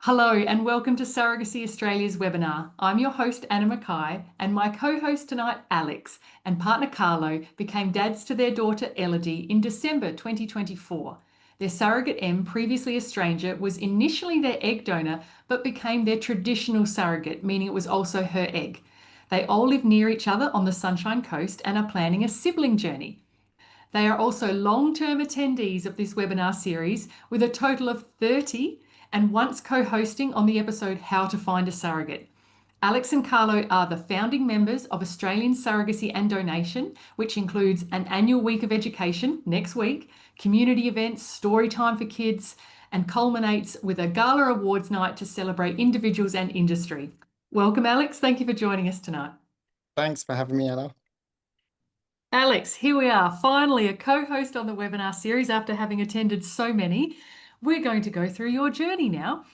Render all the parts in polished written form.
Hello and welcome to Surrogacy Australia's webinar. I'm your host Anna Mackay and my co-host tonight Alex and partner Carlo became dads to their daughter Elodie in December 2024. Their surrogate M, previously a stranger, was initially their egg donor but became their traditional surrogate, meaning it was also her egg. They all live near each other on the Sunshine Coast and are planning a sibling journey. They are also long-term attendees of this webinar series with a total of 30 and once co-hosting on the episode How to Find a Surrogate. Alex and Carlo are the founding members of Australian Surrogacy and Donation, which includes an annual week of education next week, community events, story time for kids, and culminates with a gala awards night to celebrate individuals and industry. Welcome, Alex. Thank you for joining us tonight. Thanks for having me, Anna. Alex, here we are, finally a co-host on the webinar series after having attended so many. We're going to go through your journey now.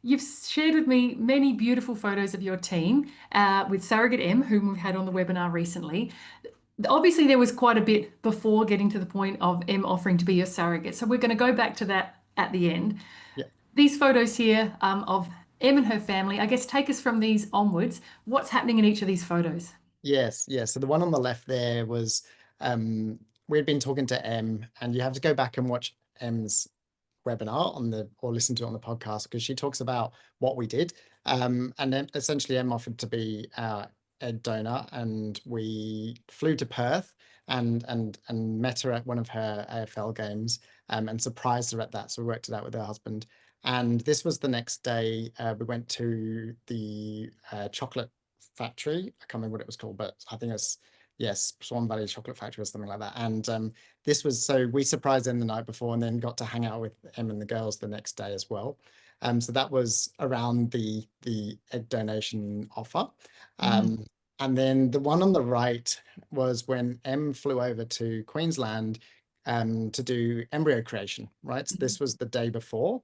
You've shared with me many beautiful photos of your team with Surrogate M, whom we've had on the webinar recently. Obviously, there was quite a bit before getting to the point of M offering to be your surrogate. So we're going to go back to that at the end. Yeah. These photos here of M and her family, I guess take us from these onwards. What's happening in each of these photos? Yes. So the one on the left there was we'd been talking to M, and you have to go back and watch M's webinar or listen to it on the podcast because she talks about what we did. And then essentially M offered to be our egg donor, and we flew to Perth and met her at one of her AFL games and surprised her at that. So we worked it out with her husband. And this was the next day. We went to the chocolate factory. I can't remember what it was called, but I think it's Swan Valley Chocolate Factory or something like that. And this was, so we surprised them the night before and then got to hang out with Em and the girls the next day as well. So that was around the egg donation offer. And then the one on the right was when Em flew over to Queensland to do embryo creation, right? So this was the day before.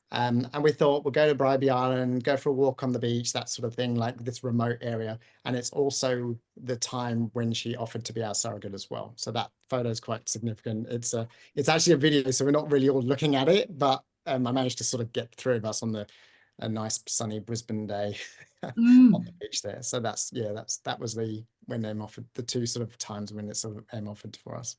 And we thought we'll go to Bribie Island, go for a walk on the beach, that sort of thing, like this remote area. And it's also the time when she offered to be our surrogate as well. So that photo is quite significant. It's actually a video, so we're not really all looking at it, but I managed to sort of get three of us on a nice sunny Brisbane day on the beach there. So that was when Em offered, the two sort of times when it sort of Em offered for us.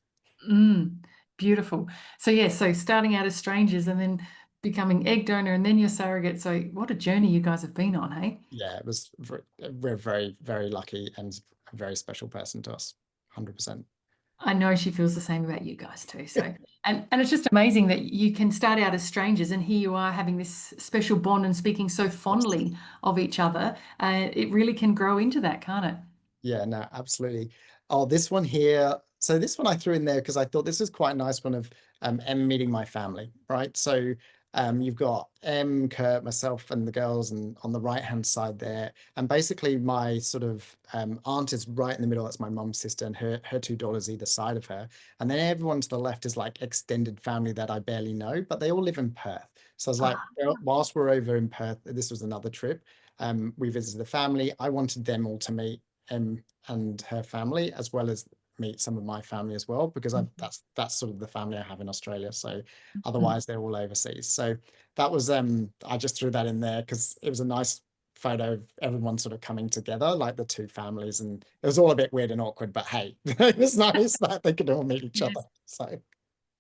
Beautiful. So starting out as strangers and then becoming egg donor and then your surrogate. So what a journey you guys have been on, hey? Yeah, it was. We're very, very lucky and a very special person to us, 100%. I know she feels the same about you guys too. So and it's just amazing that you can start out as strangers and here you are having this special bond and speaking so fondly of each other. It really can grow into that, can't it? Yeah, no, absolutely. Oh, this one here. So this one I threw in there because I thought this is quite a nice one of Em meeting my family, right? So you've got Em, Kurt, myself, and the girls, and on the right-hand side there. And basically my sort of aunt is right in the middle. That's my mum's sister, and her two daughters either side of her. And then everyone to the left is like extended family that I barely know, but they all live in Perth. So I was like, well, whilst we're over in Perth, this was another trip. We visited the family. I wanted them all to meet Em and her family, as well as meet some of my family as well, because that's sort of the family I have in Australia. So otherwise they're all overseas. So that was I just threw that in there because it was a nice photo of everyone sort of coming together, like the two families, and it was all a bit weird and awkward, but hey, it was nice that they could all meet each other. So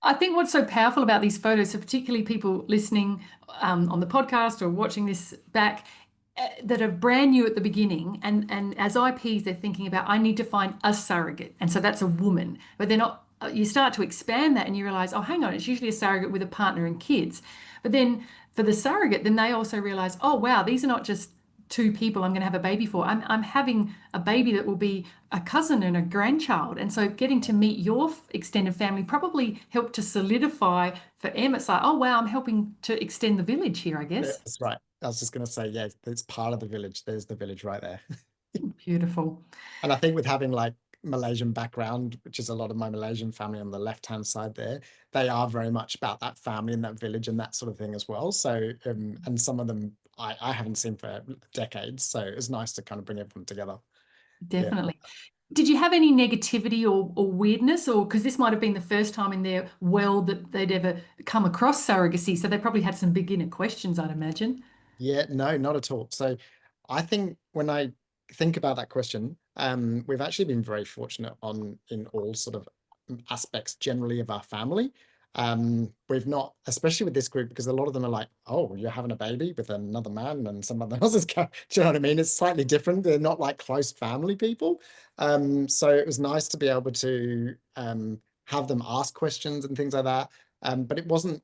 I think what's so powerful about these photos, so particularly people listening on the podcast or watching this back, that are brand new at the beginning, and as IPs, they're thinking about, I need to find a surrogate, and so that's a woman. But they're not. You start to expand that, and you realize, oh, hang on, it's usually a surrogate with a partner and kids. But then for the surrogate, then they also realize, oh, wow, these are not just two people I'm going to have a baby for. I'm having a baby that will be a cousin and a grandchild. And so getting to meet your extended family probably helped to solidify for Em. It's like, oh, wow, I'm helping to extend the village here, I guess. that's right. I was just going to say, yeah, it's part of the village. There's the village right there. Beautiful. And I think with having like Malaysian background, which is a lot of my Malaysian family on the left-hand side there, they are very much about that family and that village and that sort of thing as well. So, and some of them I haven't seen for decades. So it was nice to kind of bring everyone together. Yeah. Definitely. Did you have any negativity or weirdness, or because this might have been the first time in their world that they'd ever come across surrogacy, so they probably had some beginner questions, I'd imagine. Yeah, no, not at all. So I think when I think about that question, we've actually been very fortunate on in all sort of aspects generally of our family. We've not, especially with this group, because a lot of them are like, oh, you're having a baby with another man and someone else's do you know what I mean? It's slightly different. They're not like close family people. So it was nice to be able to have them ask questions and things like that. But it wasn't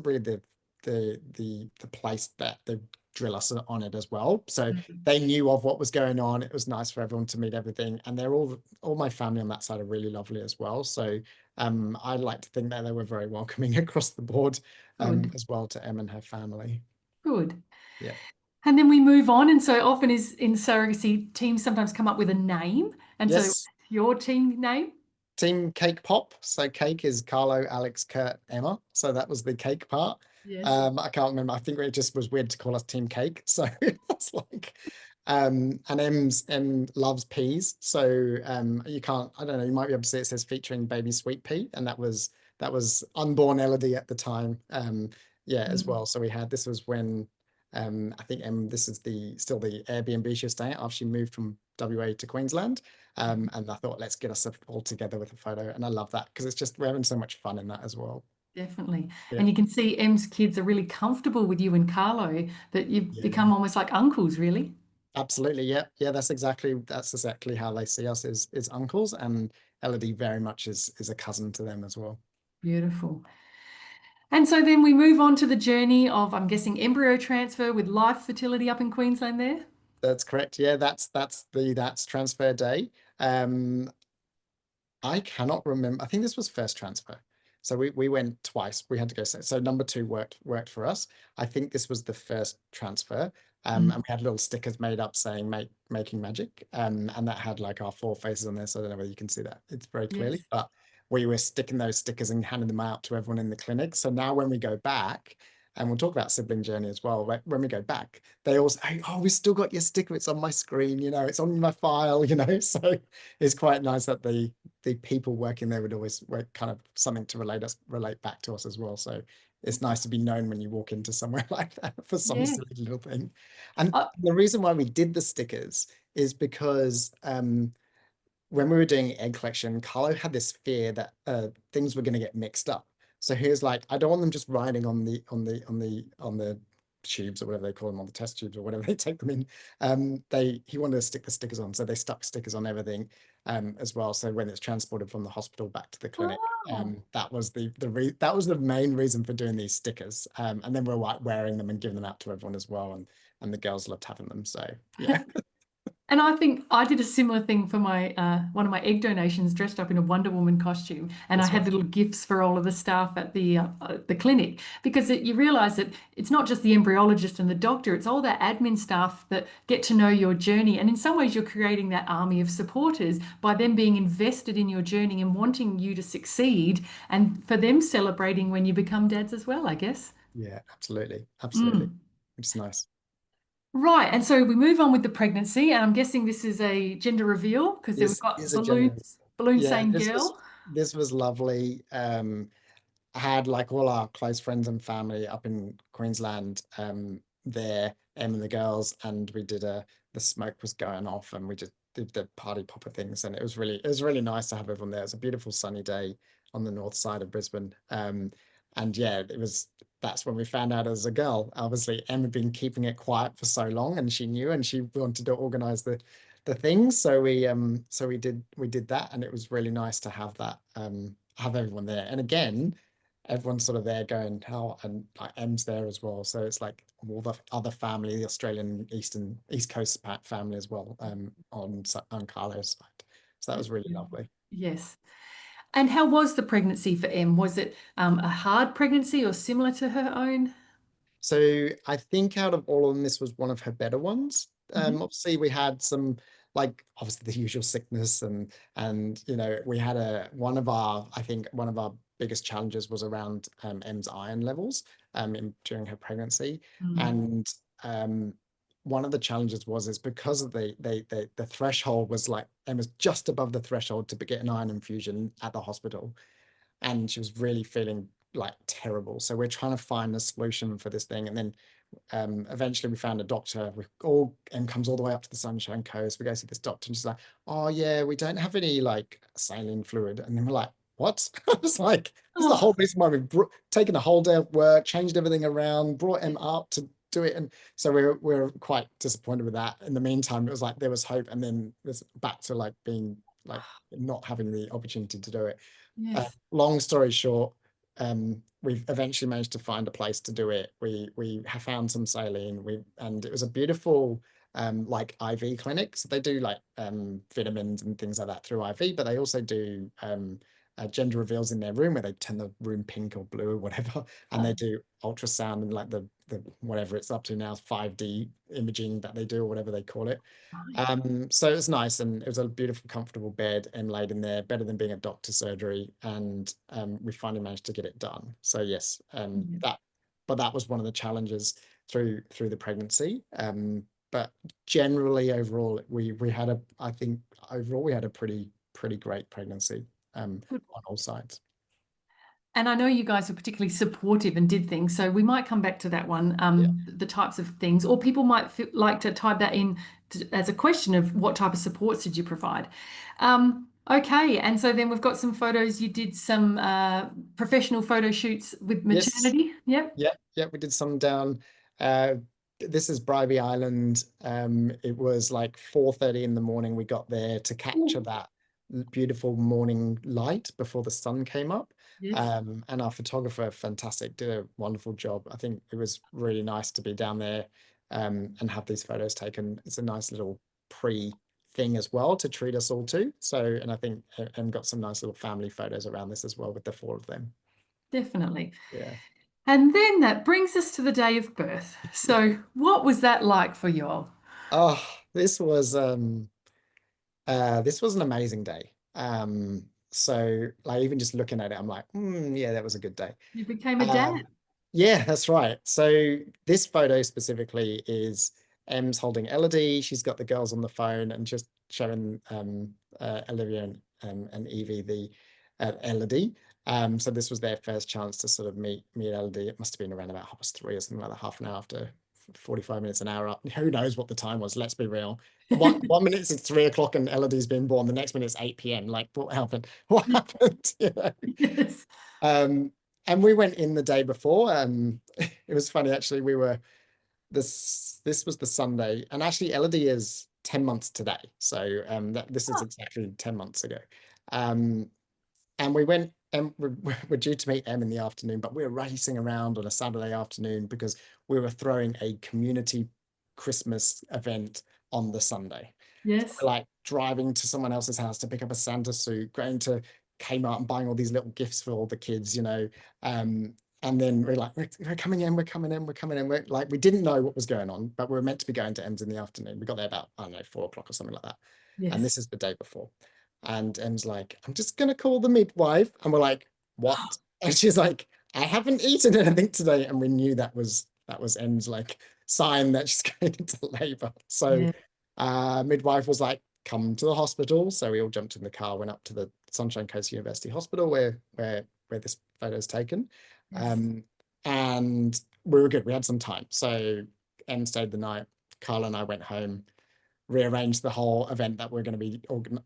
really the place that they drill us on it as well. So Mm. they knew of what was going on. It was nice for everyone to meet everything, and they're all my family on that side are really lovely as well. So I like to think that they were very welcoming across the board, Good, as well to Em and her family. good. Yeah. And then we move on. And so often is in surrogacy, teams sometimes come up with a name. And so Yes. your team name? Team Cake Pop. So cake is Carlo, Alex, Kurt, Emma. So that was the cake part. Yes. I can't remember. I think it just was weird to call us Team Cake. So it's like, and M loves peas. So you can't, I don't know, you might be able to see it says featuring baby sweet pea. And that was unborn Elodie at the time. Yeah, as Mm. well. So we had, this was when I think this is still the Airbnb she was staying at after she moved from WA to Queensland. And I thought, let's get us all together with a photo. And I love that because it's just, we're having so much fun in that as well. Definitely. Yeah. And you can see Em's kids are really comfortable with you and Carlo, that you've Yeah. become almost like uncles, really. Absolutely. Yeah. Yeah. That's exactly how they see us is uncles. And Elodie very much is a cousin to them as well. Beautiful. And so then we move on to the journey of, I'm guessing, embryo transfer with live fertility up in Queensland there. That's correct. Yeah. That's transfer day. Um, I cannot remember. I think this was first transfer. So we went twice. We had to go. So number two worked for us. I think this was the first transfer. And we had little stickers made up saying making magic. And that had like our four faces on there. So I don't know whether you can see that. It's very clearly, Yes. but we were sticking those stickers and handing them out to everyone in the clinic. So now when we go back, and we'll talk about sibling journey as well. When we go back, they all say, "Oh, we still got your sticker. It's on my screen. It's on my file. So it's quite nice that the people working there would always work kind of something to relate back to us as well. So it's nice to be known when you walk into somewhere like that for some Yes. silly little thing. And Uh, the reason why we did the stickers is because when we were doing egg collection, Carlo had this fear that things were going to get mixed up. So he was like, I don't want them just riding on the tubes or whatever they call them, on the test tubes or whatever they take them in. He wanted to stick the stickers on, so they stuck stickers on everything as well. So when it's transported from the hospital back to the clinic, oh. that was the main reason for doing these stickers. And then we're like wearing them and giving them out to everyone as well, and the girls loved having them. So yeah, And I think I did a similar thing for my one of my egg donations, dressed up in a Wonder Woman costume, and I that's had right. little gifts for all of the staff at the clinic, because you realise that it's not just the embryologist and the doctor; it's all that admin staff that get to know your journey, and in some ways, you're creating that army of supporters by them being invested in your journey and wanting you to succeed, and for them celebrating when you become dads as well, I guess. Yeah, absolutely, absolutely. Mm. It's nice. Right, and so we move on with the pregnancy, and I'm guessing this is a gender reveal because we've This got is a gender. balloons Yeah, saying this was girl. this was lovely. I had like all our close friends and family up in Queensland there, Em and the girls, and we did the smoke was going off and we just did the party popper things, and it was really nice to have everyone there. It's a beautiful sunny day on the north side of Brisbane. And yeah, that's when we found out as a girl. Obviously, Em had been keeping it quiet for so long and she knew and she wanted to organize the things. So we did that, and it was really nice to have that have everyone there. And again, everyone's sort of there going, how, and like M's there as well. So it's like all the other family, the Australian East Coast family as well, on Carlo's side. So that That's was really beautiful. lovely. Yes. And how was the pregnancy for Em? Was it a hard pregnancy or similar to her own? So I think out of all of them, this was one of her better ones. Mhm. Obviously we had some, like obviously the usual sickness, and we had I think one of our biggest challenges was around M's iron levels during her pregnancy. Mm. And um one of the challenges is because of the threshold was like M was just above the threshold to get an iron infusion at the hospital, and she was really feeling like terrible. So we're trying to find a solution for this thing. And then eventually we found a doctor. We all and comes all the way up to the Sunshine Coast. We go see this doctor, and she's like, "Oh yeah, we don't have any like saline fluid." And then we're like, "What?" I was like, "This is the Oh, whole reason why we've taken a whole day of work, changed everything around, brought him up to do it." And so we're quite disappointed with that. In the meantime, it was like there was hope, and then it's back to like being like not having the opportunity to do it. yes. Long story short, we've eventually managed to find a place to do it. We have found some saline. And it was a beautiful like IV clinic. So they do like vitamins and things like that through IV, but they also do gender reveals in their room where they turn the room pink or blue or whatever, and they Oh, do ultrasound and like the whatever it's up to now, 5D imaging that they do or whatever they call it. right. So it was nice, and it was a beautiful, comfortable bed and laid in there, better than being a doctor surgery. And we finally managed to get it done. So yes, Yeah. but that was one of the challenges through the pregnancy. But generally, overall, we had I think overall we had a pretty great pregnancy Good. on all sides. And I know you guys were particularly supportive and did things, so we might come back to that one, Yeah. the types of things, or people might like to type that in as a question of what type of supports did you provide. Okay, and so then we've got some photos. You did some professional photo shoots with Yes. maternity. Yep. Yeah, we did some down. Uh, this is Bribey Island. It was like 4:30 in the morning. We got there to capture Ooh, that beautiful morning light before the sun came up. yes, And our photographer, fantastic, did a wonderful job. I think it was really nice to be down there and have these photos taken. It's a nice little pre thing as well to treat us all to. So, and I think and got some nice little family photos around this as well with the four of them. definitely. Yeah. And then that brings us to the day of birth. So, what was that like for you all? Oh, this was an amazing day. So like even just looking at it, I'm like, yeah, that was a good day. You became a dad. Um, yeah, that's right. So this photo specifically is Em's holding Elodie. She's got the girls on the phone and just showing Olivia and Evie the Elodie. So this was their first chance to sort of meet Elodie. It must have been around about 3:30 or something like that, half an hour after 45 minutes, an hour up. Who knows what the time was? Let's be real. One minute it's 3 o'clock and Elodie's been born. The next minute it's 8 p.m. Like what happened? What happened? You know? Yes. Um, and we went in the day before. It was funny actually. We were this was the Sunday, and actually Elodie is 10 months today. So this is Oh, exactly 10 months ago. Um, and we went and we're due to meet Em in the afternoon, but we were racing around on a Saturday afternoon because we were throwing a community Christmas event on the Sunday. So yes. we're like driving to someone else's house to pick up a Santa suit, going to Kmart and buying all these little gifts for all the kids, you know. And then we're like, we're coming in, we're coming in, we're coming in. We're like, we didn't know what was going on, but we were meant to be going to Em's in the afternoon. We got there about, I don't know, 4 o'clock or something like that. And Yes. this is the day before. And Em's like, I'm just gonna call the midwife. And we're like, what? And she's like, I haven't eaten anything today. And we knew that was Em's like sign that she's going into labor. So Yeah. midwife was like, come to the hospital. So we all jumped in the car, went up to the Sunshine Coast University Hospital where this photo is taken. Yes. Um, and we were good. We had some time. So Em stayed the night. Carla and I went home, rearranged the whole event that we're going to be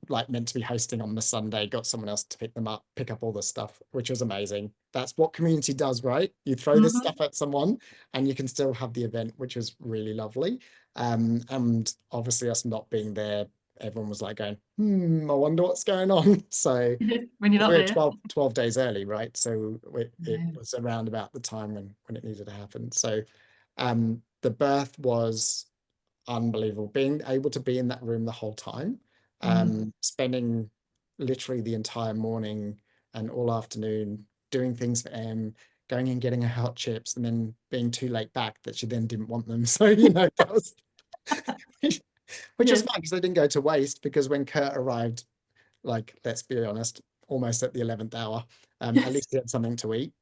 like meant to be hosting on the Sunday, got someone else to pick them up, pick up all the stuff, which was amazing. That's what community does, right? You throw this Mhm. stuff at someone and you can still have the event, which was really lovely. And obviously us not being there, everyone was like going, I wonder what's going on. So When you're because not we were there. 12 days early, right? So it Yeah. was around about the time when it needed to happen. So the birth was unbelievable. Being able to be in that room the whole time, Mm. spending literally the entire morning and all afternoon doing things for Em, going and getting her hot chips, and then being too late back that she then didn't want them. So, that was, which was Yes. fun because they didn't go to waste because when Kurt arrived, like, let's be honest, almost at the 11th hour, at Yes. least he had something to eat.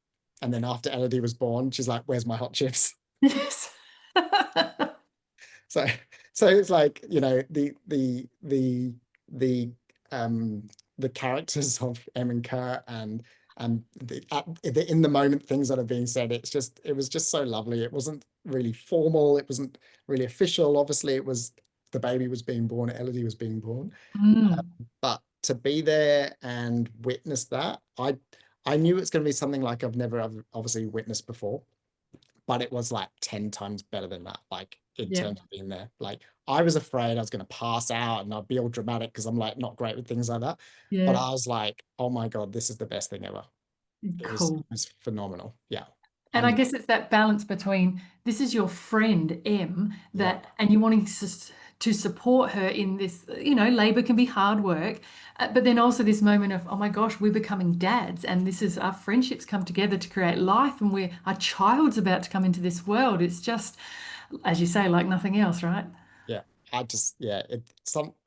And then after Elodie was born, she's like, where's my hot chips? Yes. So so it's like, the um the characters of Em and Kurt and and in the moment things that are being said, it was just so lovely. It wasn't really formal, it wasn't really official. Obviously it was, the baby was being born, Elodie was being born, Mm, but to be there and witness that, I knew it's going to be something like I've never obviously witnessed before, but it was like 10 times better than that, like in yeah, terms of being there. Like I was afraid I was going to pass out and I'd be all dramatic because I'm like not great with things like that. But yeah, I was like, oh my God, this is the best thing ever. cool. It was phenomenal. Yeah. And I And guess it's that balance between this is your friend M yeah, that, and you wanting to support her in this, labor can be hard work, but then also this moment of, oh my gosh, we're becoming dads, and this is our friendships come together to create life, and our child's about to come into this world. It's just, as you say, like nothing else, right? yeah. Yeah,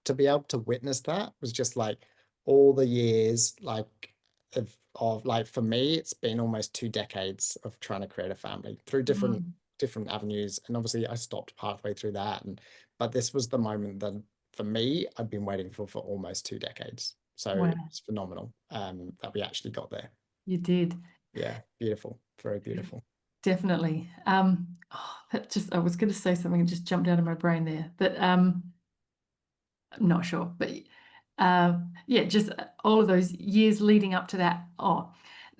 to be able to witness that was just like all the years, like of like for me, it's been almost 2 decades of trying to create a family through Mm, different avenues. And obviously I stopped partway through that. But this was the moment that for me, I'd been waiting for almost 2 decades. So wow, it's phenomenal that we actually got there. you did. Yeah, beautiful, very beautiful. Definitely. That just, I was going to say something and just jumped out of my brain there, but I'm not sure. But yeah, just all of those years leading up to that. Oh,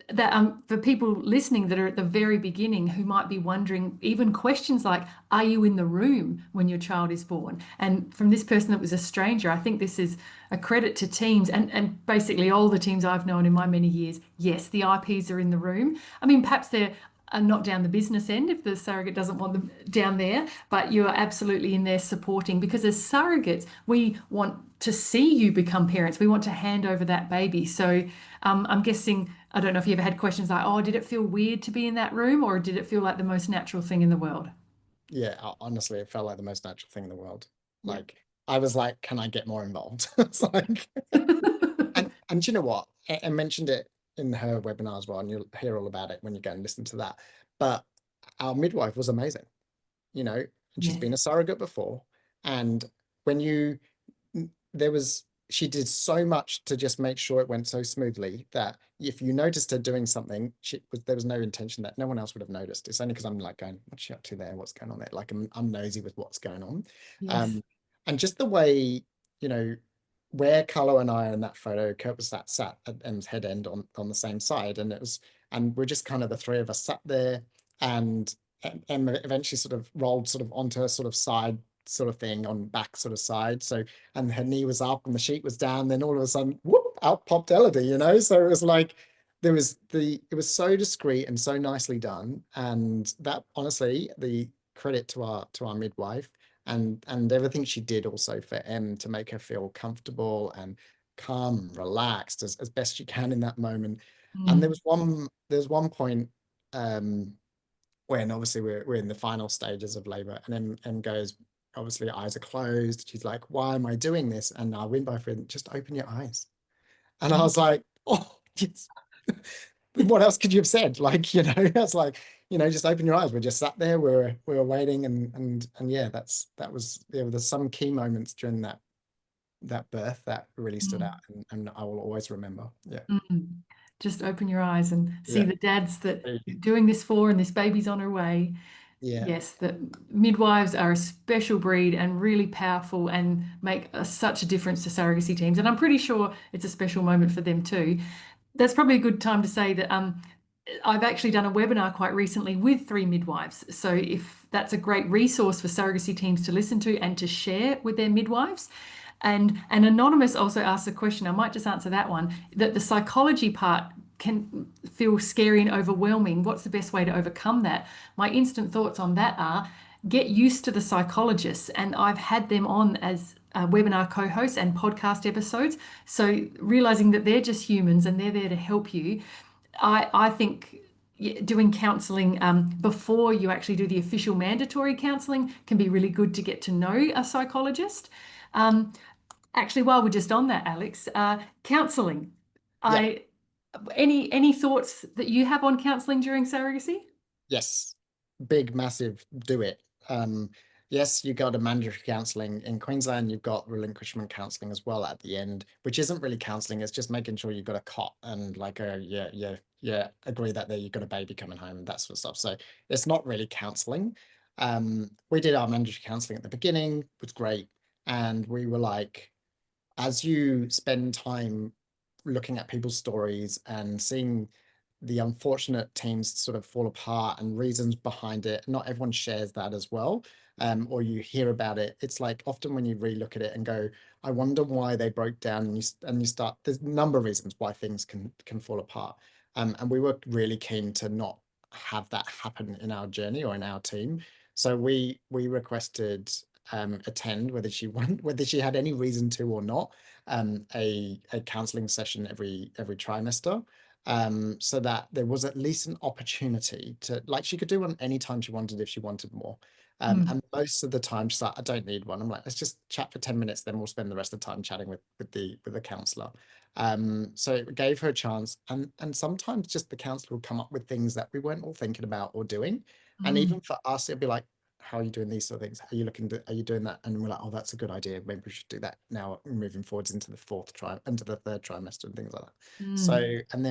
that for people listening that are at the very beginning who might be wondering even questions like, are you in the room when your child is born? And from this person that was a stranger, I think this is a credit to teams and basically all the teams I've known in my many years. Yes, the IPs are in the room. I mean, perhaps they're not down the business end if the surrogate doesn't want them down there, but you're absolutely in there supporting, because as surrogates, we want to see you become parents. We want to hand over that baby. So I'm guessing, I don't know if you ever had questions like, oh, did it feel weird to be in that room, or did it feel like the most natural thing in the world? Yeah, honestly, it felt like the most natural thing in the world. Yeah. Like I was like, can I get more involved? It's like, and you know what? I mentioned it in her webinar as well, and you'll hear all about it when you go and listen to that. But our midwife was amazing, and she's Yes. been a surrogate before. And when you there was she did so much to just make sure it went so smoothly that if you noticed her doing something, there was no intention that no one else would have noticed. It's only because I'm like going, what's she up to there? What's going on there? Like I'm nosy with what's going on. Yes. Um, and just the way, you know, where Carlo and I are in that photo, Kurt was sat at M's head end on the same side, and we're just kind of the three of us sat there, and Em eventually sort of rolled sort of onto her sort of side sort of thing on back sort of side. So, and her knee was up and the sheet was down. Then all of a sudden, whoop, out popped Elodie. So it was like it was so discreet and so nicely done. And that honestly, the credit to our midwife and everything she did also for Em to make her feel comfortable and calm, relaxed as best she can in that moment. And Mm. there was one point um when obviously we're in the final stages of labor, and then goes, obviously eyes are closed, she's like, why am I doing this? And our midwife went, just open your eyes. And I Oh. was like, oh yes. What else could you have said? Like, that's like, just open your eyes. We're just sat there, we were waiting, and yeah, that was, there's some key moments during that birth that really stood out, Mm. and I will always remember. Yeah. Mm. Just open your eyes and see Yeah. the dads that you're doing this for, and this baby's on her way. Yeah. Yes, the midwives are a special breed and really powerful and make such a difference to surrogacy teams. And I'm pretty sure it's a special moment for them too. That's probably a good time to say that I've actually done a webinar quite recently with 3 midwives. So if that's a great resource for surrogacy teams to listen to and to share with their midwives. And an anonymous also asked a question, I might just answer that one, that the psychology part can feel scary and overwhelming. What's the best way to overcome that? My instant thoughts on that are get used to the psychologists, and I've had them on as webinar co-hosts and podcast episodes. So realizing that they're just humans and they're there to help you. I think doing counselling before you actually do the official mandatory counselling can be really good to get to know a psychologist. Um, Actually, while we're just on that, Alex, counselling. Yeah. I any thoughts that you have on counselling during surrogacy? Yes. Big, massive, do it. yes, you got a mandatory counselling in Queensland. You've got relinquishment counselling as well at the end, which isn't really counselling. It's just making sure you've got a cot and like a agree that there you've got a baby coming home and that sort of stuff. So it's not really counselling. We did our mandatory counselling at the beginning, it was great, and we were like, as you spend time looking at people's stories and seeing the unfortunate teams sort of fall apart and reasons behind it, not everyone shares that as well. Or you hear about it. It's like often when you relook at it and go, I wonder why they broke down, and you start, there's a number of reasons why things can fall apart. And we were really keen to not have that happen in our journey or in our team. So we requested attend whether she had any reason to or not, a counselling session every trimester, so that there was at least an opportunity to, like, she could do one anytime she wanted if she wanted more. Mm, And most of the time she's like, I don't need one. I'm like, let's just chat for 10 minutes, then we'll spend the rest of the time chatting with the counsellor. So it gave her a chance, and sometimes just the counsellor would come up with things that we weren't all thinking about or doing. And mm, even for us, it'd be like, how are you doing these sort of things? Are you doing that? And we're like, oh, that's a good idea. Maybe we should do that now, moving forwards into the third trimester and things like that. mm, So, and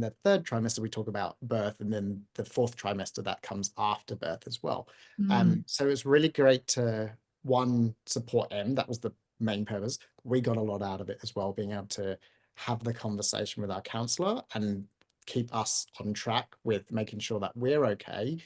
the third trimester, we talk about birth, and then the fourth trimester that comes after birth as well. mm, So it's really great to, one, support M. That was the main purpose. We got a lot out of it as well, being able to have the conversation with our counsellor and keep us on track with making sure that we're okay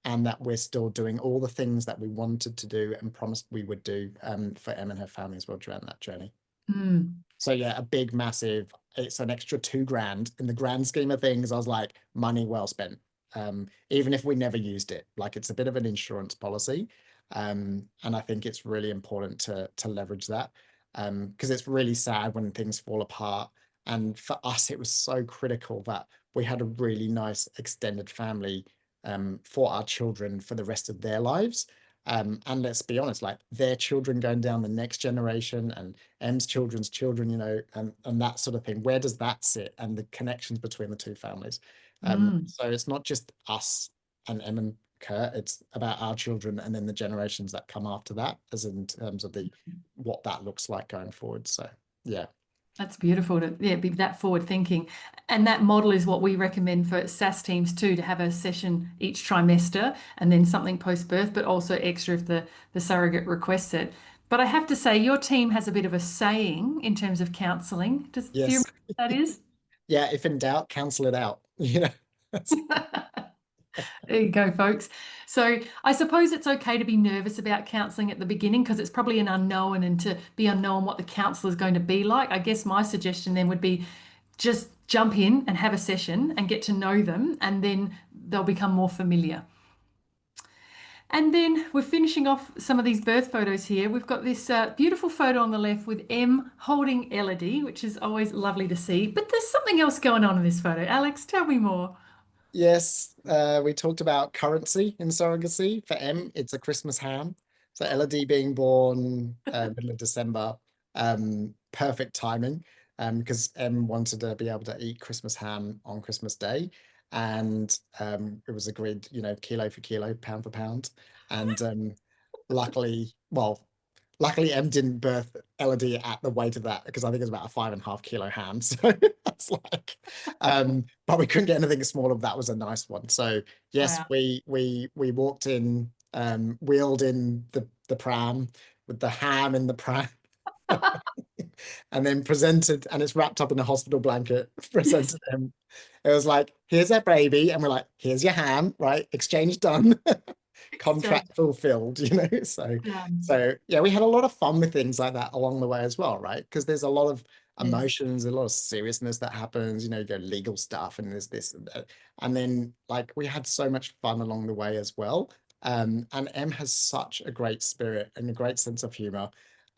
and that we're still doing all the things that we wanted to do and promised we would do, for Em and her family as well during that journey. mm. So yeah, a big, massive, it's an extra 2 grand in the grand scheme of things. I was like, money well spent. Even if we never used it, like, it's a bit of an insurance policy. And I think it's really important to leverage that. Because it's really sad when things fall apart. And for us, it was so critical that we had a really nice extended family, for our children for the rest of their lives. And let's be honest, like, their children going down the next generation and M's children's children, and that sort of thing. Where does that sit? And the connections between the two families. Mm. So it's not just us and Em and Kurt, it's about our children and then the generations that come after that, as in terms of the what that looks like going forward. So yeah. That's beautiful to be that forward thinking. And that model is what we recommend for SASS teams too, to have a session each trimester and then something post birth, but also extra if the surrogate requests it. But I have to say, your team has a bit of a saying in terms of counselling. Do you Yes. remember what that is? Yeah, if in doubt, cancel it out. There you go, folks. So I suppose it's okay to be nervous about counselling at the beginning because it's probably an unknown, and to be unknown what the counsellor is going to be like. I guess my suggestion then would be just jump in and have a session and get to know them, and then they'll become more familiar. And then we're finishing off some of these birth photos here. We've got this beautiful photo on the left with M holding Elodie, which is always lovely to see. But there's something else going on in this photo. Alex, tell me more. Yes, we talked about currency in surrogacy. For M, it's a Christmas ham. So Elodie being born middle of December, perfect timing, because M wanted to be able to eat Christmas ham on Christmas Day, and it was agreed, kilo for kilo, pound for pound, and luckily, well, luckily M didn't birth Elodie at the weight of that, because I think it's about a 5.5 kilo ham. So that's like, but we couldn't get anything smaller. That was a nice one. So yes, Wow. we walked in, wheeled in the pram with the ham in the pram, and then presented, and it's wrapped up in a hospital blanket, Yes. presented them. It was like, here's our baby, and we're like, here's your ham, right? Exchange done. So, Contract fulfilled, so yeah, we had a lot of fun with things like that along the way as well, right? Because there's a lot of yes. emotions, a lot of seriousness that happens, you go legal stuff, and there's this and that. And then, like, we had so much fun along the way as well. And Em has such a great spirit and a great sense of humor.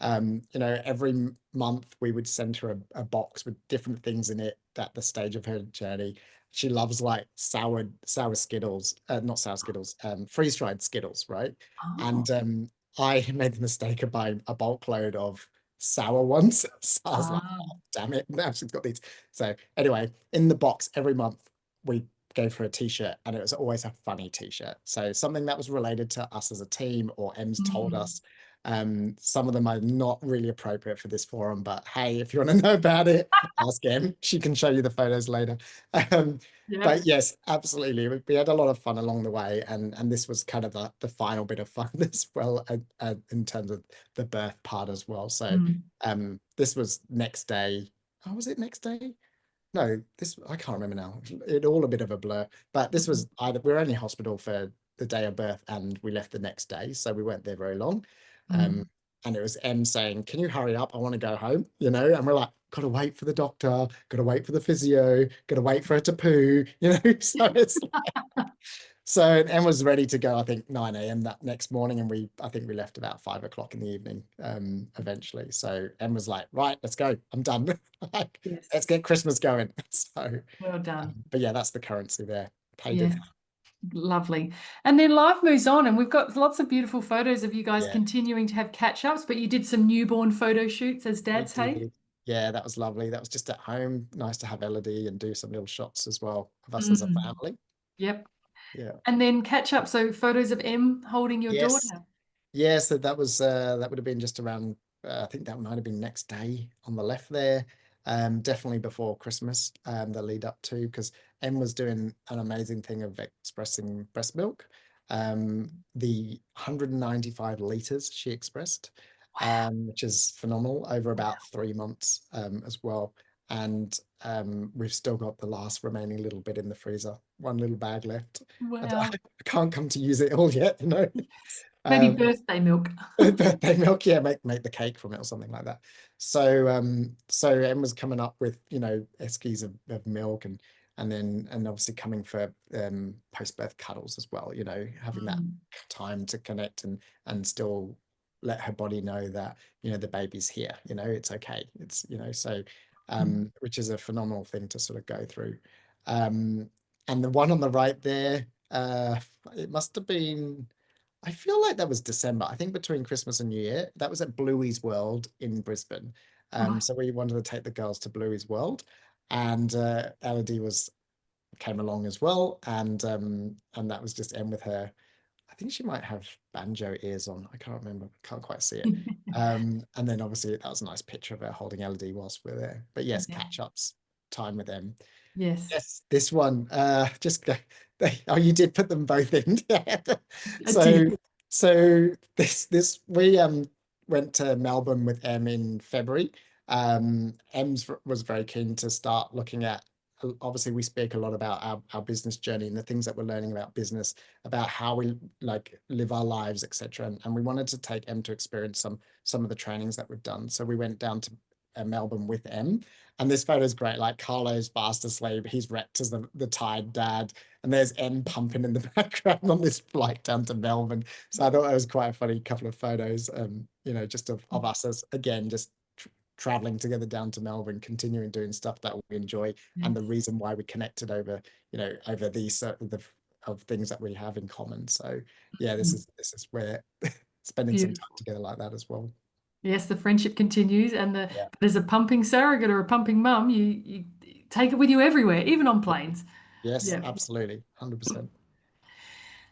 Every month we would send her a box with different things in it at the stage of her journey. She loves, like, sour Skittles, not sour Skittles, freeze-dried Skittles, right? Oh, And I made the mistake of buying a bulk load of sour ones. So I was like, ah, oh, damn it, now she's got these. So anyway, in the box every month, we gave her a t-shirt, and it was always a funny t-shirt. So something that was related to us as a team, or Em's told Mm. us. Some of them are not really appropriate for this forum, but hey, if you want to know about it, ask Em. She can show you the photos later. Um, Yep. but yes, absolutely. We had a lot of fun along the way, and this was kind of the final bit of fun as well, in terms of the birth part as well. So Mm. this was next day. Oh, was it next day? No, this I can't remember now. It all a bit of a blur. But this Mm. was either we were only in hospital for the day of birth, and we left the next day, so we weren't there very long. Mm. And it was Em saying, "Can you hurry up? I want to go home," you know. And we're like, "Gotta wait for the doctor, gotta wait for the physio, gotta wait for her to poo," you know. So it's so Em was ready to go, I think 9 a.m. that next morning, and I think we left about 5 o'clock in the evening, eventually. So Em was like, "Right, let's go. I'm done. Like, let's Yes. get Christmas going." So, Well done. but yeah, that's the currency there. Paid Yeah. it. Lovely. And then life moves on, and we've got lots of beautiful photos of you guys Yeah, continuing to have catch ups, but you did some newborn photo shoots as we dads, hey? did. Yeah, that was lovely. That was just at home. Nice to have Elodie and do some little shots as well of us as a Mm. family. Yep. Yeah. And then catch up. So photos of Em holding your Yes. daughter. Yeah, so that was that would have been just around I think that might have been next day on the left there. Definitely before Christmas, the lead up to, because Em was doing an amazing thing of expressing breast milk. The 195 liters she expressed, Wow. which is phenomenal over Wow. about 3 months, as well. And we've still got the last remaining little bit in the freezer, one little bag left. I Wow. can't come to use it all yet, you know. Maybe Um, birthday milk. birthday milk, yeah, make the cake from it or something like that. So Emma's coming up with, eskies of milk, and obviously coming for post-birth cuddles as well, having that Mm. time to connect and still let her body know that, the baby's here, it's okay. It's, so Mm. which is a phenomenal thing to sort of go through. Um, and the one on the right there, it must have been, I feel like that was December. I think between Christmas and New Year. That was at Bluey's World in Brisbane. Right. So we wanted to take the girls to Bluey's World, and Elodie came along as well, and that was just Em with her. I think she might have banjo ears on. I can't remember. Can't quite see it. And then obviously that was a nice picture of her holding Elodie whilst we're there. But yes, Yeah. catch ups, time with them. Yes, Yes, this one. Just go. Oh, you did put them both in. Yeah. I So, did. this we went to Melbourne with Em in February. Em's was very keen to start looking at. Obviously, we speak a lot about our business journey and the things that we're learning about business, about how we like live our lives, etc. And we wanted to take Em to experience some of the trainings that we've done. So we went down to Melbourne with Em. And this photo is great. Like Carlo's fast asleep. He's wrecked as the tired dad. And there's Em pumping in the background on this flight down to Melbourne. So I thought that was quite a funny couple of photos, just of us as, again, just traveling together down to Melbourne, continuing doing stuff that we enjoy, and the Yes. reason why we connected over these of things that we have in common. So yeah, this Mm. is where spending some time Beautiful. together like that as well. Yes, the friendship continues, and Yeah. but as a pumping surrogate or a pumping mum, you take it with you everywhere, even on planes. Yes, Yeah. absolutely. 100%.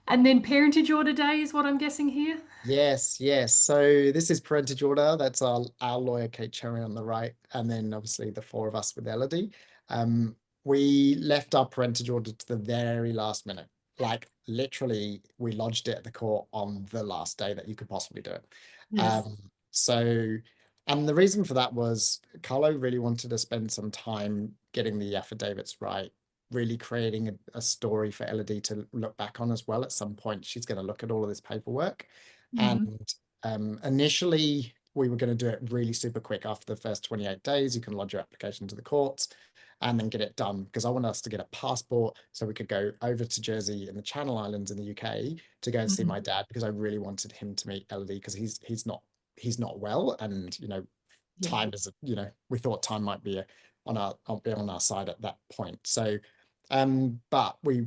And then parentage order day is what I'm guessing here. Yes, yes. So this is parentage order. That's our lawyer, Kate Cherry, on the right, and then obviously the four of us with Elodie. Um, we left our parentage order to the very last minute. Like literally, we lodged it at the court on the last day that you could possibly do it. Yes. Um, so, and the reason for that was Carlo really wanted to spend some time getting the affidavits right, really creating a story for Elodie to look back on as well. At some point, she's going to look at all of this paperwork. Mm. And initially, we were going to do it really super quick. After the first 28 days, you can lodge your application to the courts and then get it done, because I wanted us to get a passport so we could go over to Jersey and the Channel Islands in the UK to go and see my Mm. dad, because I really wanted him to meet Elodie, because he's not well, and Yeah. time is, we thought time might be on our side at that point. So but we,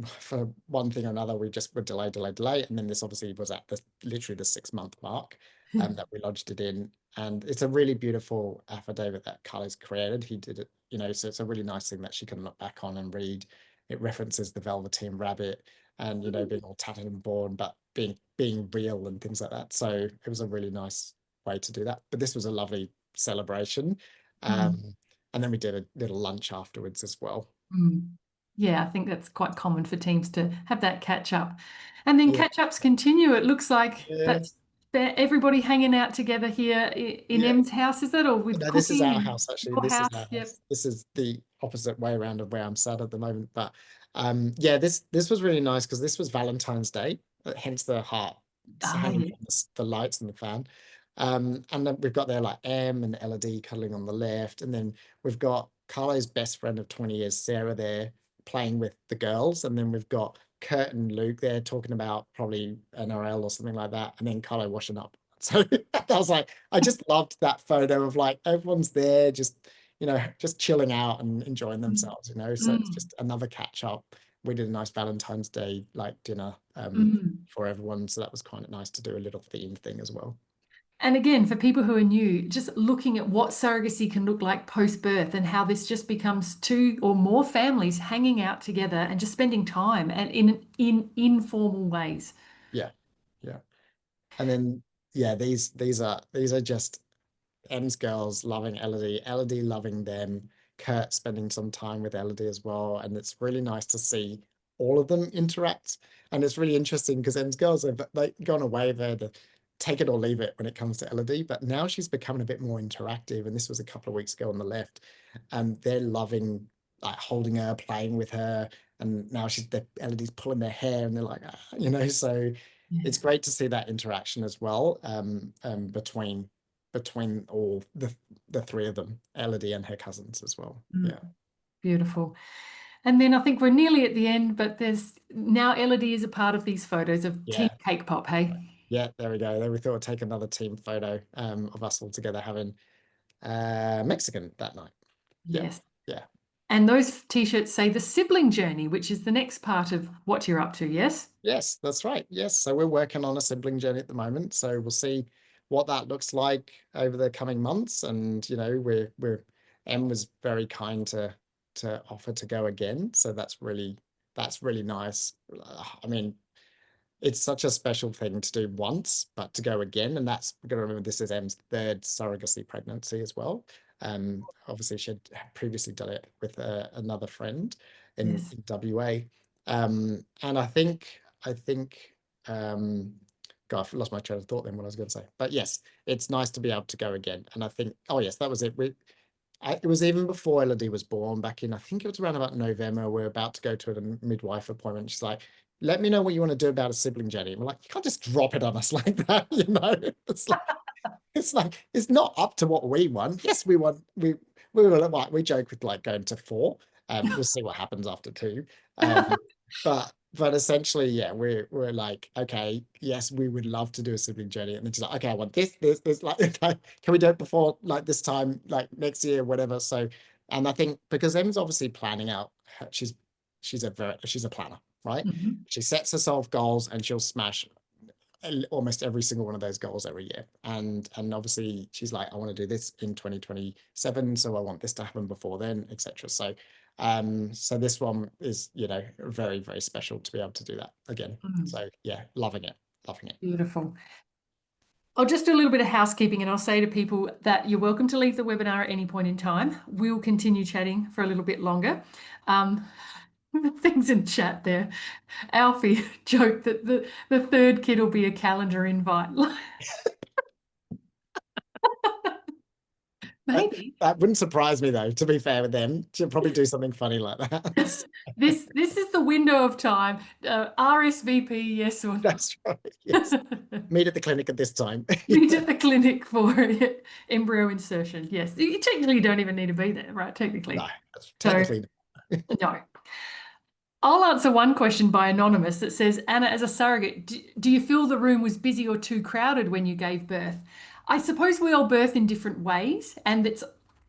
for one thing or another, we just would delay, and then this obviously was at literally the 6 month mark that we lodged it in. And it's a really beautiful affidavit that Carly's created. He did it, so it's a really nice thing that she can look back on and read. it references the Velveteen Rabbit and, being all tattered and born, but being real and things like that. So it was a really nice way to do that. But this was a lovely celebration. Mm. And then we did a little lunch afterwards as well. Mm. Yeah, I think that's quite common for teams to have that catch up. And then Yeah, catch ups continue. It looks like yeah, that's everybody hanging out together here in yeah. Em's house, is it? Or with No, this is cooking our and house actually. your This is house? our Yep. house. This is the opposite way around of where I'm sat at the moment. But yeah, this was really nice because this was Valentine's Day, hence the heart Ah, hanging yeah. from the lights and the fan. And then we've got there like M and Elodie cuddling on the left, and then we've got Carlo's best friend of 20 years, Sarah, there playing with the girls, and then we've got Kurt and Luke there talking about probably NRL or something like that, and then Carlo washing up. So I was like, I just loved that photo of like everyone's there, just chilling out and enjoying Mm. themselves. So it's Mm. just another catch up. We did a nice Valentine's Day like dinner Mm. for everyone. So that was kind of nice to do a little themed thing as well. And again, for people who are new, just looking at what surrogacy can look like post-birth and how this just becomes two or more families hanging out together and just spending time and in informal ways. Yeah. Yeah. And then yeah, these are just M's girls loving Elodie, Elodie loving them, Kurt spending some time with Elodie as well. And it's really nice to see all of them interact. And it's really interesting because M's girls have like gone away there to take it or leave it when it comes to Elodie, but now she's becoming a bit more interactive. And this was a couple of weeks ago on the left. And they're loving like holding her, playing with her. And now Elodie's pulling their hair and they're like, so Yeah. it's great to see that interaction as well between all the three of them, Elodie and her cousins as well. Mm, Yeah. beautiful. And then I think we're nearly at the end, but there's now Elodie is a part of these photos of Team Yeah. Cake Pop, hey? Yeah, there we go. Then we thought we'd take another team photo of us all together having Mexican that night. Yeah. Yes. Yeah. And those t-shirts say the sibling journey, which is the next part of what you're up to, yes? Yes, that's right. Yes. So we're working on a sibling journey at the moment. So we'll see what that looks like over the coming months. And we're Em was very kind to offer to go again. So that's really nice. I mean, it's such a special thing to do once, but to go again, and that's we've got to remember this is Em's third surrogacy pregnancy as well. Obviously she had previously done it with another friend Yes. in WA. And I think God, I've lost my train of thought then what I was going to say. But yes, it's nice to be able to go again. And I think, oh yes, that was it. It was even before Elodie was born, back in, I think it was around about November. We're about to go to a midwife appointment. She's like, let me know what you want to do about a sibling, Jenny. And we're like, you can't just drop it on us like that, it's not up to what we want. Yes, we were like, we joke with like going to 4. We'll see what happens after 2. But essentially, yeah, we're like, okay, yes, we would love to do a sibling journey. And then she's like, okay, I want this, like, okay, can we do it before like this time, like next year, whatever? So, and I think because Em's obviously planning out, she's a planner, right? Mhm. She sets herself goals and she'll smash almost every single one of those goals every year. And obviously she's like, I want to do this in 2027, so I want this to happen before then, etc. So this one is, very, very special to be able to do that again. Mm, So yeah, loving it, loving it. beautiful. I'll just do a little bit of housekeeping and I'll say to people that you're welcome to leave the webinar at any point in time. We'll continue chatting for a little bit longer. Um, things in chat there. Alfie joked that the third kid will be a calendar invite. That, Maybe. that wouldn't surprise me though, to be fair with them. She'll probably do something funny like that. This is the window of time. RSVP, yes or no. That's right. Yes. Meet at the clinic at this time. Meet at the clinic for embryo insertion. Yes, you technically don't even need to be there, right? No, Technically. that's So, technically no. I'll answer one question by Anonymous that says, Anna, as a surrogate, do you feel the room was busy or too crowded when you gave birth? I suppose we all birth in different ways, and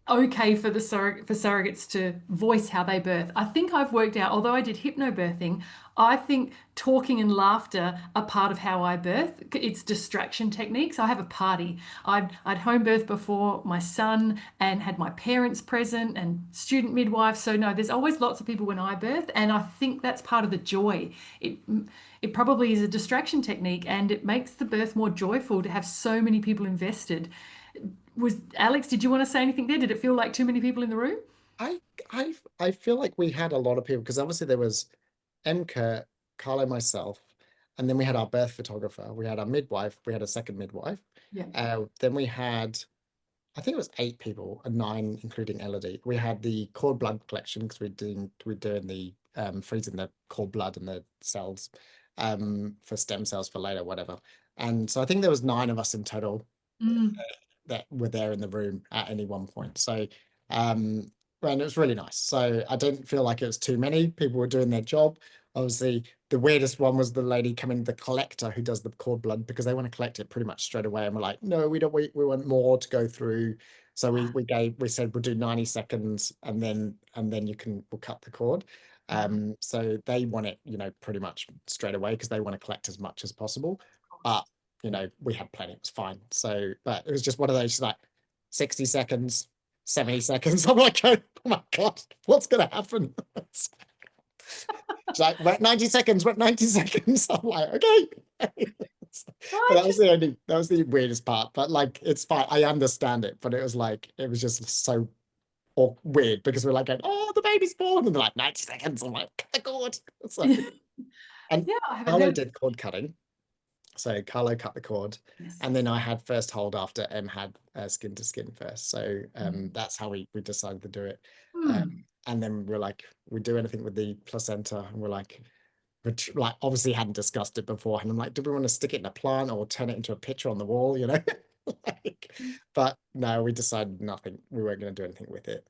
okay for the for surrogates to voice how they birth. I think I've worked out, although I did hypnobirthing, I think talking and laughter are part of how I birth. It's distraction techniques. I have a party. I'd home birth before my son and had my parents present and student midwives. So no, there's always lots of people when I birth, and I think that's part of the joy. It it probably is a distraction technique, and it makes the birth more joyful to have so many people invested. Was Alex, did you want to say anything there? Did it feel like too many people in the room? I I feel like we had a lot of people because obviously there was Emka, Carlo, myself, and then we had our birth photographer, we had our midwife, we had a second midwife. Yeah. Then we had, I think it was 8 people and 9 including Elodie. We had the cord blood collection because we're doing the freezing the cord blood and the cells for stem cells for later, whatever. And so I think there was 9 of us in total Mm. that were there in the room at any one point. So, um, and it was really nice. So I didn't feel like it was too many. People were doing their job. Obviously, the weirdest one was the lady coming, the collector who does the cord blood, because they want to collect it pretty much straight away. And we're like, no, we don't. We want more to go through. So we said we'll do 90 seconds and then we'll cut the cord. So they want it, pretty much straight away because they want to collect as much as possible. But we had plenty, it was fine. So, but it was just one of those like 60 seconds, 70 seconds. I'm like, oh my God, what's going to happen? It's like, we're at 90 seconds, we're at 90 seconds. I'm like, okay. But I that was the weirdest part. But like, it's fine. I understand it. But it was just so weird because we're like, going, oh, the baby's born. And they're like, 90 seconds. I'm like, cut the cord. So, and yeah, I haven't Carlo heard. did cord cutting. So Carlo cut the cord, Yes. and then I had first hold after M had skin to skin first. So Mm. that's how we decided to do it. Hmm. And then we're like, we do anything with the placenta, and we're like, like obviously hadn't discussed it before, and I'm like, do we want to stick it in a plant or turn it into a picture on the wall, like, but no, we decided nothing. We weren't going to do anything with it.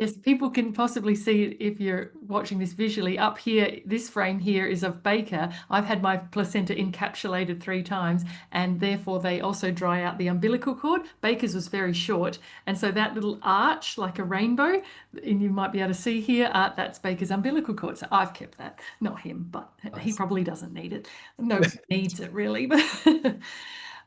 Yes, people can possibly see it if you're watching this visually. Up here, this frame here is of Baker. I've had my placenta encapsulated 3 times, and therefore they also dry out the umbilical cord. Baker's was very short, and so that little arch, like a rainbow, and you might be able to see here, that's Baker's umbilical cord. So I've kept that, not him, but he Nice. probably doesn't need it. Nobody needs it really, but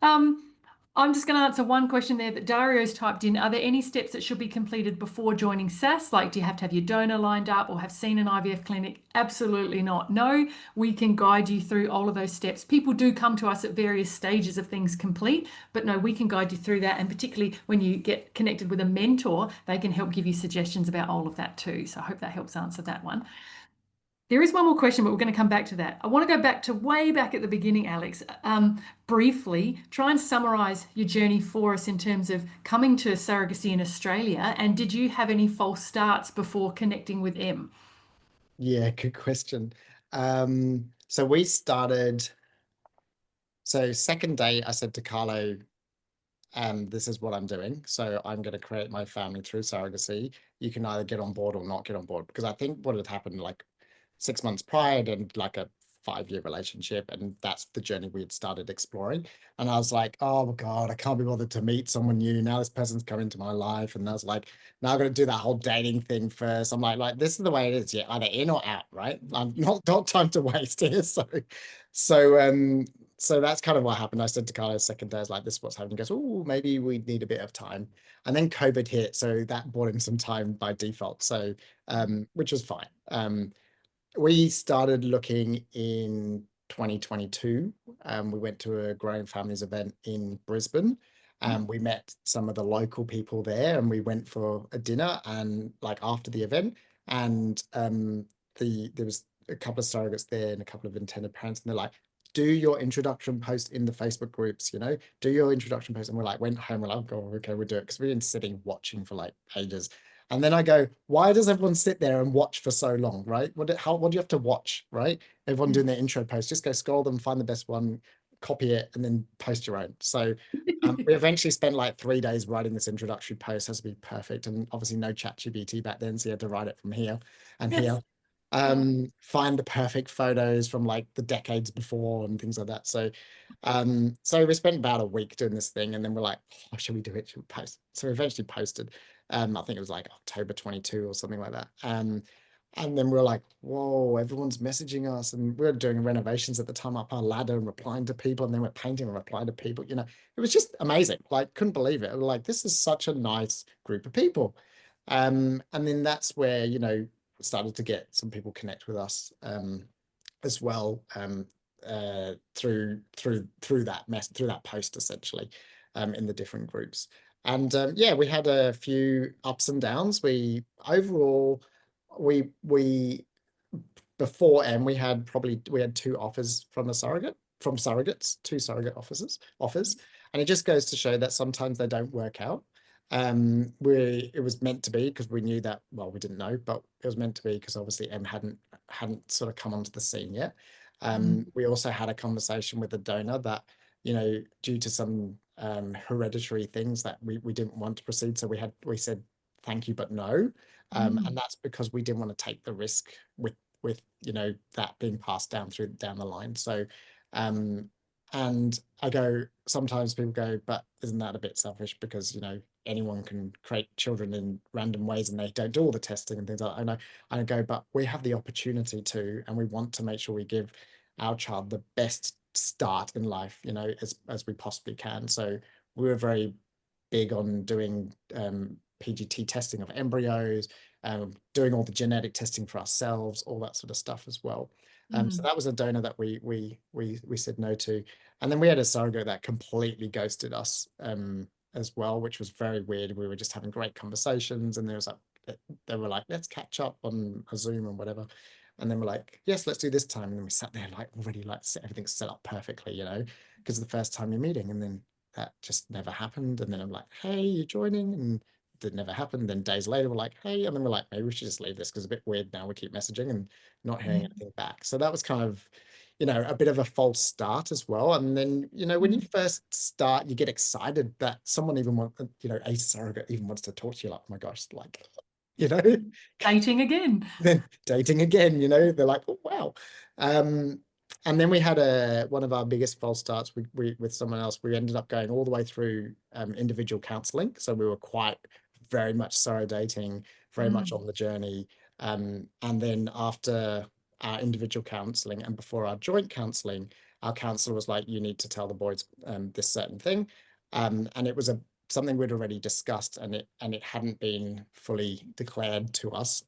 um, I'm just going to answer one question there that Dario's typed in. Are there any steps that should be completed before joining SASS? Like, do you have to have your donor lined up or have seen an IVF clinic? Absolutely not. No, we can guide you through all of those steps. People do come to us at various stages of things complete, but no, we can guide you through that. And particularly when you get connected with a mentor, they can help give you suggestions about all of that too. So I hope that helps answer that one. There is one more question, but we're going to come back to that. I want to go back to way back at the beginning, Alex. Briefly, try and summarize your journey for us in terms of coming to surrogacy in Australia. And did you have any false starts before connecting with M? Yeah, good question. So we started. So second day, I said to Carlo, this is what I'm doing. So I'm going to create my family through surrogacy. You can either get on board or not get on board. Because I think what had happened like 6 months prior and like a 5-year relationship. And that's the journey we had started exploring. And I was like, oh my God, I can't be bothered to meet someone new. Now this person's come into my life. And I was like, now I'm going to do that whole dating thing first. I'm like, this is the way it is. Yeah, either in or out, right? I'm not time to waste here. So so that's kind of what happened. I said to Carlos second day, I was like, this is what's happening. He goes, oh, maybe we need a bit of time. And then COVID hit. So that bought him some time by default. So, which was fine. We started looking in 2022. We went to a Growing Families event in Brisbane. We met some of the local people there and we went for a dinner and like after the event. And there was a couple of surrogates there and a couple of intended parents, and they're like, do your introduction post in the Facebook groups, do your introduction post. And we're like, went home, we're like, oh, okay, we'll do it. Because we've been sitting watching for like ages. And then I go, why does everyone sit there and watch for so long, right? What do you have to watch, right? Everyone doing their intro post, just go scroll them, find the best one, copy it, and then post your own. So we eventually spent like 3 days writing this introductory post. It has to be perfect. And obviously no ChatGPT back then, so you had to write it from here and Yes. here. Find the perfect photos from like the decades before and things like that. So we spent about a week doing this thing, and then we're like, oh, should we do it? Should we post? So we eventually posted. I think it was like October 22 or something like that. And then we we're like, whoa, everyone's messaging us. And we were doing renovations at the time up our ladder and replying to people. And then we're painting and replying to people. It was just amazing. Like, couldn't believe it. We were like, this is such a nice group of people. And then that's where, started to get some people connect with us as well, through that post essentially, in the different groups. And yeah, we had a few ups and downs. We overall, we before M, we had two offers from surrogates, two surrogate offers, and it just goes to show that sometimes they don't work out. It was meant to be because we knew that, well, we didn't know, but it was meant to be because obviously M hadn't sort of come onto the scene yet. We also had a conversation with the donor that, due to some hereditary things that we didn't want to proceed. So we said thank you, but no. And that's because we didn't want to take the risk with that being passed down the line. So and sometimes people go, but isn't that a bit selfish because anyone can create children in random ways and they don't do all the testing and things like that. I go, but we have the opportunity to, and we want to make sure we give our child the best start in life, as we possibly can. So we were very big on doing PGT testing of embryos, doing all the genetic testing for ourselves, all that sort of stuff as well. So that was a donor that we said no to, and then we had a surrogate that completely ghosted us as well, which was very weird. We were just having great conversations, and they were like, let's catch up on a Zoom or whatever. And then we're like, yes, let's do this time. And then we sat there like already like everything's set up perfectly, because the first time you're meeting, and then that just never happened. And then I'm like, hey, you joining? And it never happened. Then days later, we're like, hey, and then we're like, maybe we should just leave this because it's a bit weird now. We keep messaging and not hearing anything back. So that was kind of, a bit of a false start as well. And then, when you first start, you get excited that someone even a surrogate even wants to talk to you. Like, oh my gosh, like, Dating again. then dating again, they're like, oh wow. And then we had one of our biggest false starts with someone else. We ended up going all the way through individual counseling. So we were quite very much sorrow dating, very much on the journey. And then after our individual counseling and before our joint counseling, our counselor was like, you need to tell the boys this certain thing. And it was something we'd already discussed, and it hadn't been fully declared to us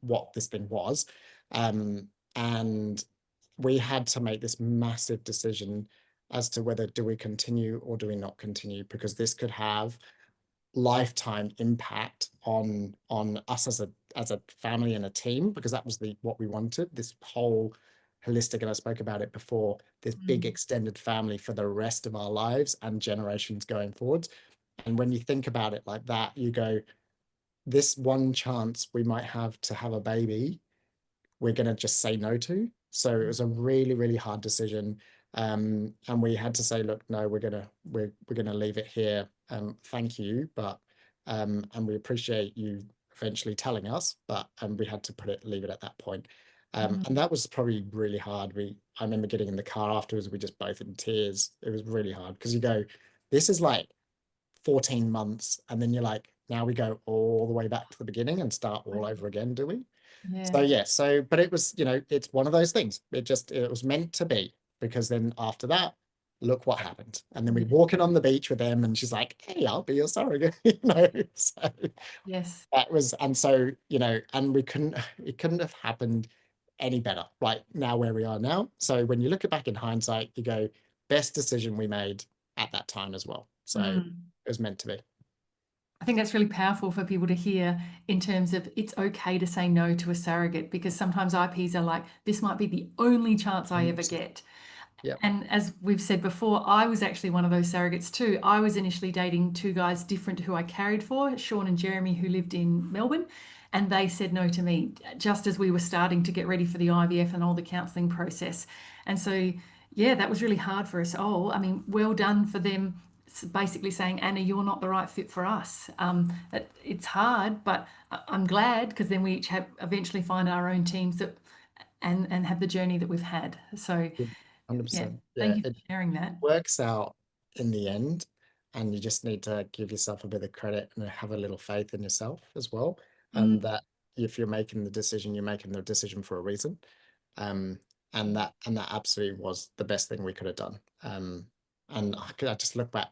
what this thing was. And we had to make this massive decision as to whether do we continue or do we not continue, because this could have lifetime impact on us as a family and a team, because that was what we wanted, this whole holistic, and I spoke about it before, this big extended family for the rest of our lives and generations going forwards. And when you think about it like that, you go, this one chance we might have to have a baby, we're going to just say no to. So it was a really, really hard decision. And we had to say, look, no, we're gonna leave it here. Thank you, but and we appreciate you eventually telling us, but we had to leave it at that point. And that was probably really hard. I remember getting in the car afterwards, we just both in tears. It was really hard because you go, this is like 14 months, and then you're like, now we go all the way back to the beginning and start all over again, do we? So yeah, but it was, it's one of those things. It was meant to be, because then after that, look what happened. And then we walking on the beach with them, and she's like, hey, I'll be your surrogate, So Yes. that was, and so, and it couldn't have happened any better right now where we are now. So when you look it back in hindsight, you go, best decision we made at that time as well. So it was meant to be. I think that's really powerful for people to hear, in terms of it's okay to say no to a surrogate, because sometimes IPs are like, this might be the only chance I ever 100%. get. Yeah. And as we've said before, I was actually one of those surrogates too. I was initially dating two guys different who I carried for, Sean and Jeremy, who lived in Melbourne, and they said no to me just as we were starting to get ready for the IVF and all the counselling process. And so, yeah, that was really hard for us all. I mean, well done for them basically saying, Anna, you're not the right fit for us. It's hard, but I'm glad, because then we each eventually find our own teams and have the journey that we've had. So, yeah, 100%. Yeah, thank you for it sharing that. works out in the end. and you just need to give yourself a bit of credit and have a little faith in yourself as well. Mm, That if you're making the decision, you're making the decision for a reason. Um, and that absolutely was the best thing we could have done. And I just look back.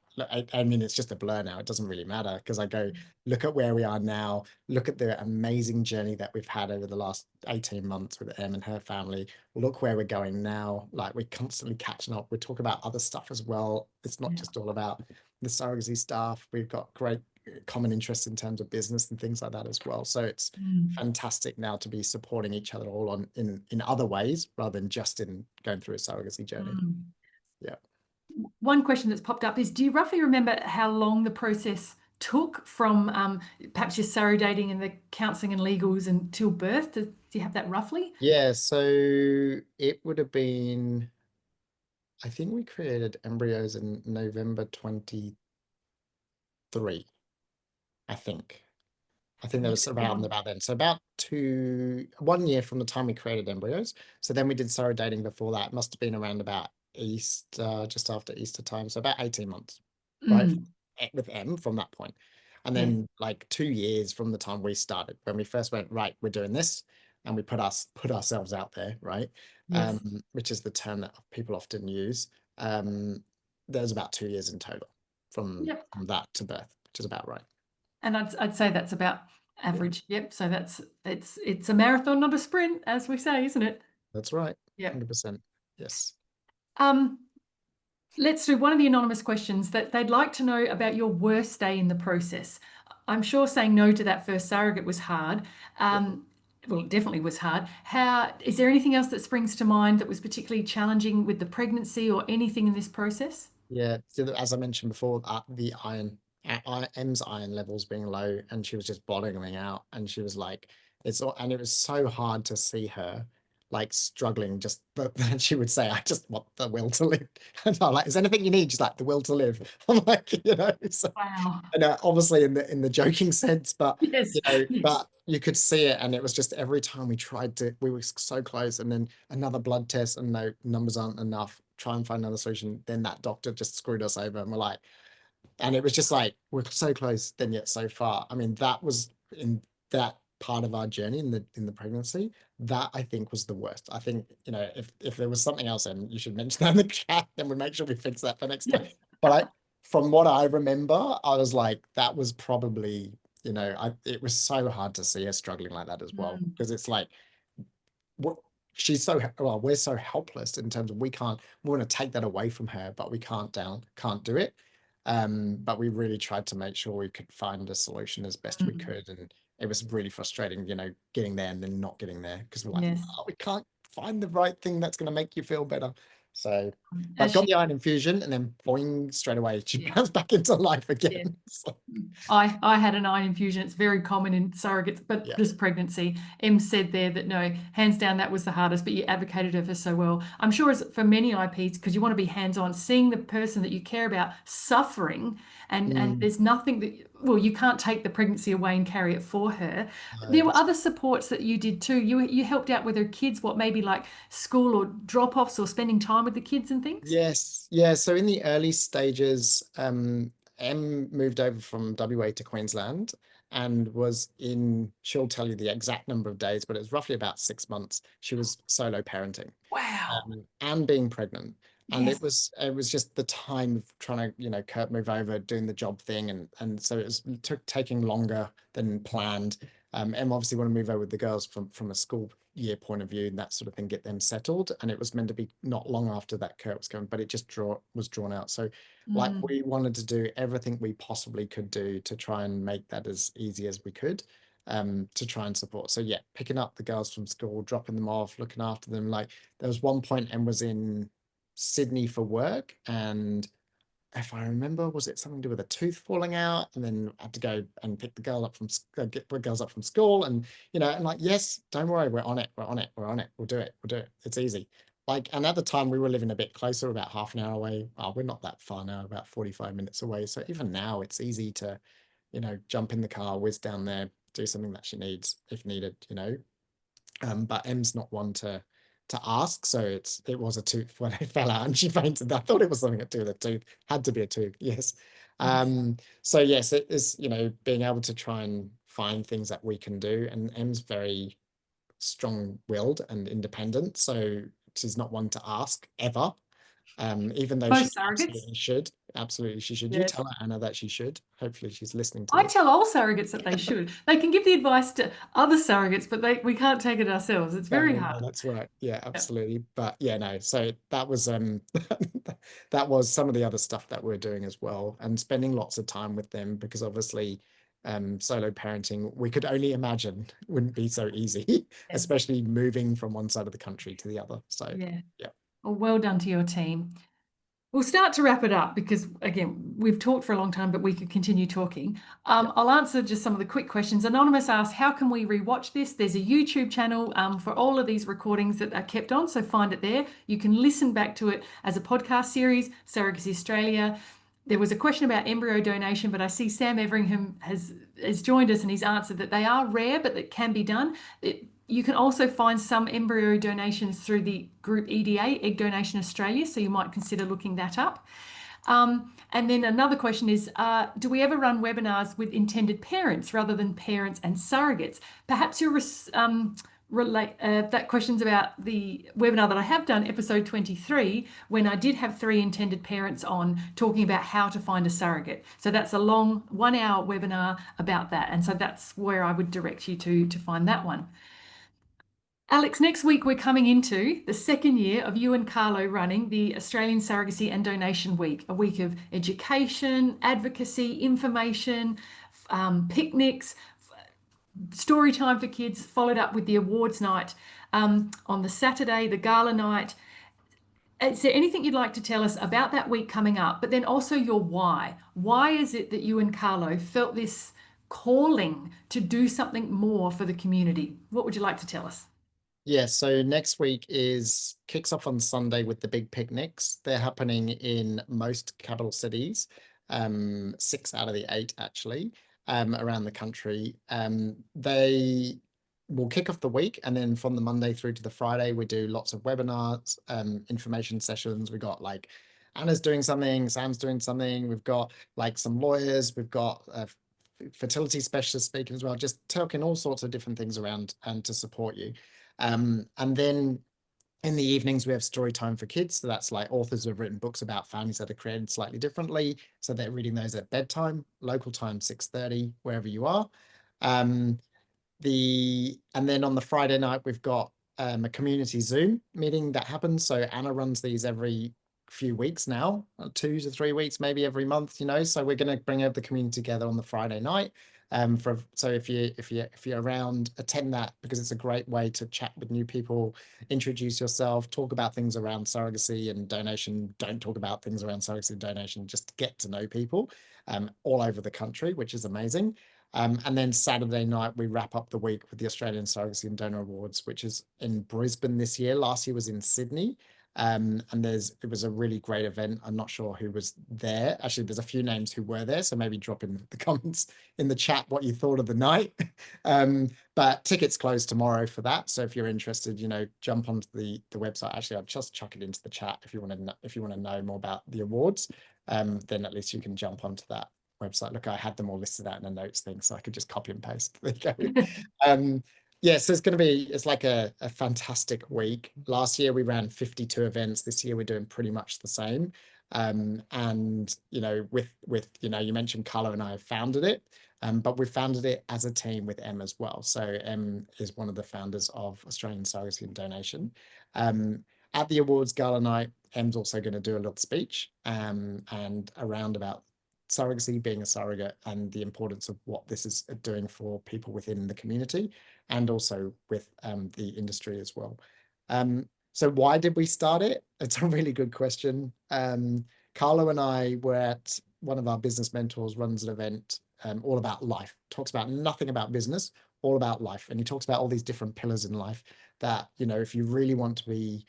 I mean, it's just a blur now. It doesn't really matter because I go look at where we are now. Look at the amazing journey that we've had over the last 18 months with Em and her family. Look where we're going now. Like we're constantly catching up. We talk about other stuff as well. It's not yeah. just all about the surrogacy stuff. We've got great common interests in terms of business and things like that as well. So it's Mm, fantastic now to be supporting each other all on in other ways rather than just in going through a surrogacy journey. mm. Yeah. One question that's popped up is, do you roughly remember how long the process took from perhaps your surrogating and the counselling and legals until birth? Do you have that roughly? Yeah, so it would have been, I think we created embryos in November 23, I think. I think that Yep. was around about then. So about 1 year from the time we created embryos. So then we did surrogating before that. It must have been around about Easter, just after Easter time. So about 18 months, right? Mm, With M from that point. And yeah. then like 2 years from the time we started, when we first went, right, we're doing this, and we put ourselves out there, right? Yes. Which is the term that people often use. There's about 2 years in total Yep. from that to birth, which is about right. And I'd say that's about Yeah, average. Yep. So it's a marathon, not a sprint, as we say, isn't it? that's right. Yep. 100%. Yes. Um, let's do one of the anonymous questions that they'd like to know about your worst day in the process. I'm sure saying no to that first surrogate was hard. Yeah. Well, it definitely was hard. How is there anything else that springs to mind that was particularly challenging with the pregnancy or anything in this process? Yeah. So as I mentioned before, the M's iron levels being low, and she was just bottoming out, and she was like, and it was so hard to see her like struggling. Just but then she would say, "I just want the will to live." And I'm like, "Is there anything you need?" She's like, "The will to live." I'm like, so, Wow. and obviously in the joking sense, but Yes. Yes. but you could see it, and it was just every time we tried to, we were so close, and then another blood test, and no, numbers aren't enough. Try and find another solution. Then that doctor just screwed us over, and we're like, and it was just like we're so close, then yet so far. I mean, that was in that part of our journey in the pregnancy. That I think was the worst. I think if there was something else, and you should mention that in the chat, then we make sure we fix that for next time. Yes. But from what I remember, I was like, that was probably it was so hard to see her struggling like that as well, Mm, because it's like what she's so well, we're so helpless in terms of we want to take that away from her, but we can't do it. But we really tried to make sure we could find a solution as best we mm, could, and it was really frustrating, getting there and then not getting there, because we're like, yes. oh, we can't find the right thing that's going to make you feel better. So, but As got she, the iron infusion, and then boing, straight away she yeah. bounced back into life Yeah. again. So, I had an iron infusion. It's very common in surrogates, but yeah, just pregnancy. Em said there that no, hands down, that was the hardest, but you advocated her for so well. I'm sure as for many IPs, because you want to be hands-on, seeing the person that you care about suffering, and Mm, there's nothing that, well, you can't take the pregnancy away and carry it for her. no, There were that's other supports that you did too. You helped out with her kids, what maybe like school or drop-offs or spending time with the kids and things? Yes, yeah. So in the early stages, M moved over from WA to Queensland and she'll tell you the exact number of days, but it was roughly about 6 months. She was solo parenting, Wow. and being pregnant. And it Yes. was it was just the time of trying to, Kurt move over, doing the job thing, and so it took taking longer than planned. Em obviously want to move over with the girls from a school year point of view and that sort of thing, get them settled. And it was meant to be not long after that Kurt was coming, but it just was drawn out. So like Mm, we wanted to do everything we possibly could do to try and make that as easy as we could, to try and support. So yeah, picking up the girls from school, dropping them off, looking after them. Like there was one point Em was in Sydney for work, and if I remember, was it something to do with a tooth falling out? And then I had to go and pick the girl up get the girls up from school, and and like, yes, don't worry, we're on it, we're on it, we're on it, we'll do it, it's easy. Like, and at the time we were living a bit closer, about half an hour away. Oh, we're not that far now, about 45 minutes away. So even now, it's easy to, jump in the car, whiz down there, do something that she needs if needed. But M's not one to ask, so it was a tooth when it fell out and she fainted. I thought it was something to do with a tooth. Had to be a tooth, yes. So yes, it is, being able to try and find things that we can do. And Em's very strong-willed and independent, so she's not one to ask ever. Even though she Most surrogates. absolutely she should. You Yeah. tell her, Anna, that she should. Hopefully she's listening to I this. tell all surrogates that they should. They can give the advice to other surrogates, but we can't take it ourselves. It's No, very no, no, hard. that's right. Yeah, Yeah. absolutely. But yeah, no, so that was that was some of the other stuff that we're doing as well, and spending lots of time with them, because obviously solo parenting, we could only imagine, wouldn't be so easy, Yeah. especially moving from one side of the country to the other. So Yeah. yeah. Well done to your team. We'll start to wrap it up because, again, we've talked for a long time, but we could continue talking. Yeah. I'll answer just some of the quick questions. Anonymous asked, how can we rewatch this? There's a YouTube channel for all of these recordings that are kept on, so find it there. You can listen back to it as a podcast series, Surrogacy Australia. There was a question about embryo donation, but I see Sam Everingham has joined us and he's answered that they are rare, but that can be done. You can also find some embryo donations through the group EDA, Egg Donation Australia, so you might consider looking that up. And then another question is, do we ever run webinars with intended parents rather than parents and surrogates? Perhaps you're that question's about the webinar that I have done, episode 23, when I did have 3 intended parents on talking about how to find a surrogate. So that's a long 1-hour webinar about that. And so that's where I would direct you to find that one. Alex, next week we're coming into the second year of you and Carlo running the Australian Surrogacy and Donation Week, a week of education, advocacy, information, picnics, story time for kids, followed up with the awards night on the Saturday, the gala night. Is there anything you'd like to tell us about that week coming up, but then also your why? Why is it that you and Carlo felt this calling to do something more for the community? What would you like to tell us? Yeah, so next week kicks off on Sunday with the big picnics. They're happening in most capital cities, 6 out of the 8 actually, around the country. They will kick off the week, and then from the Monday through to the Friday, we do lots of webinars, information sessions. We got like Anna's doing something, Sam's doing something. We've got like some lawyers, we've got fertility specialists speaking as well, just talking all sorts of different things around and to support you. And then in the evenings, we have story time for kids. So that's like authors who have written books about families that are created slightly differently. So they're reading those at bedtime, local time, 6:30, wherever you are. And then on the Friday night, we've got a community Zoom meeting that happens. So Anna runs these every few weeks now, 2 to 3 weeks, maybe every month, So we're going to bring the community together on the Friday night. So if you're around, attend that, because it's a great way to chat with new people, introduce yourself, talk about things around surrogacy and donation. Don't talk about things around surrogacy and donation, just get to know people all over the country, which is amazing. And then Saturday night, we wrap up the week with the Australian Surrogacy and Donor Awards, which is in Brisbane this year. Last year was in Sydney. And it was a really great event. I'm not sure who was there. Actually, there's a few names who were there, so maybe drop in the comments in the chat what you thought of the night. But tickets close tomorrow for that. So if you're interested, jump onto the website. Actually, I'll just chuck it into the chat if you want to know more about the awards. Then at least you can jump onto that website. Look, I had them all listed out in a notes thing, so I could just copy and paste. There you go. Yes, it's like a fantastic week. Last year we ran 52 events. This year we're doing pretty much the same. And with you mentioned Carlo and I have founded it, but we founded it as a team with Em as well. So Em is one of the founders of Australian Surrogacy and Donation. At the awards gala night, Em's also going to do a little speech and around about surrogacy, being a surrogate, and the importance of what this is doing for people within the community, and also with the industry as well. So why did we start it? It's a really good question. Carlo and I were at one of our business mentors runs an event all about life, talks about nothing about business, all about life. And he talks about all these different pillars in life that, if you really want to be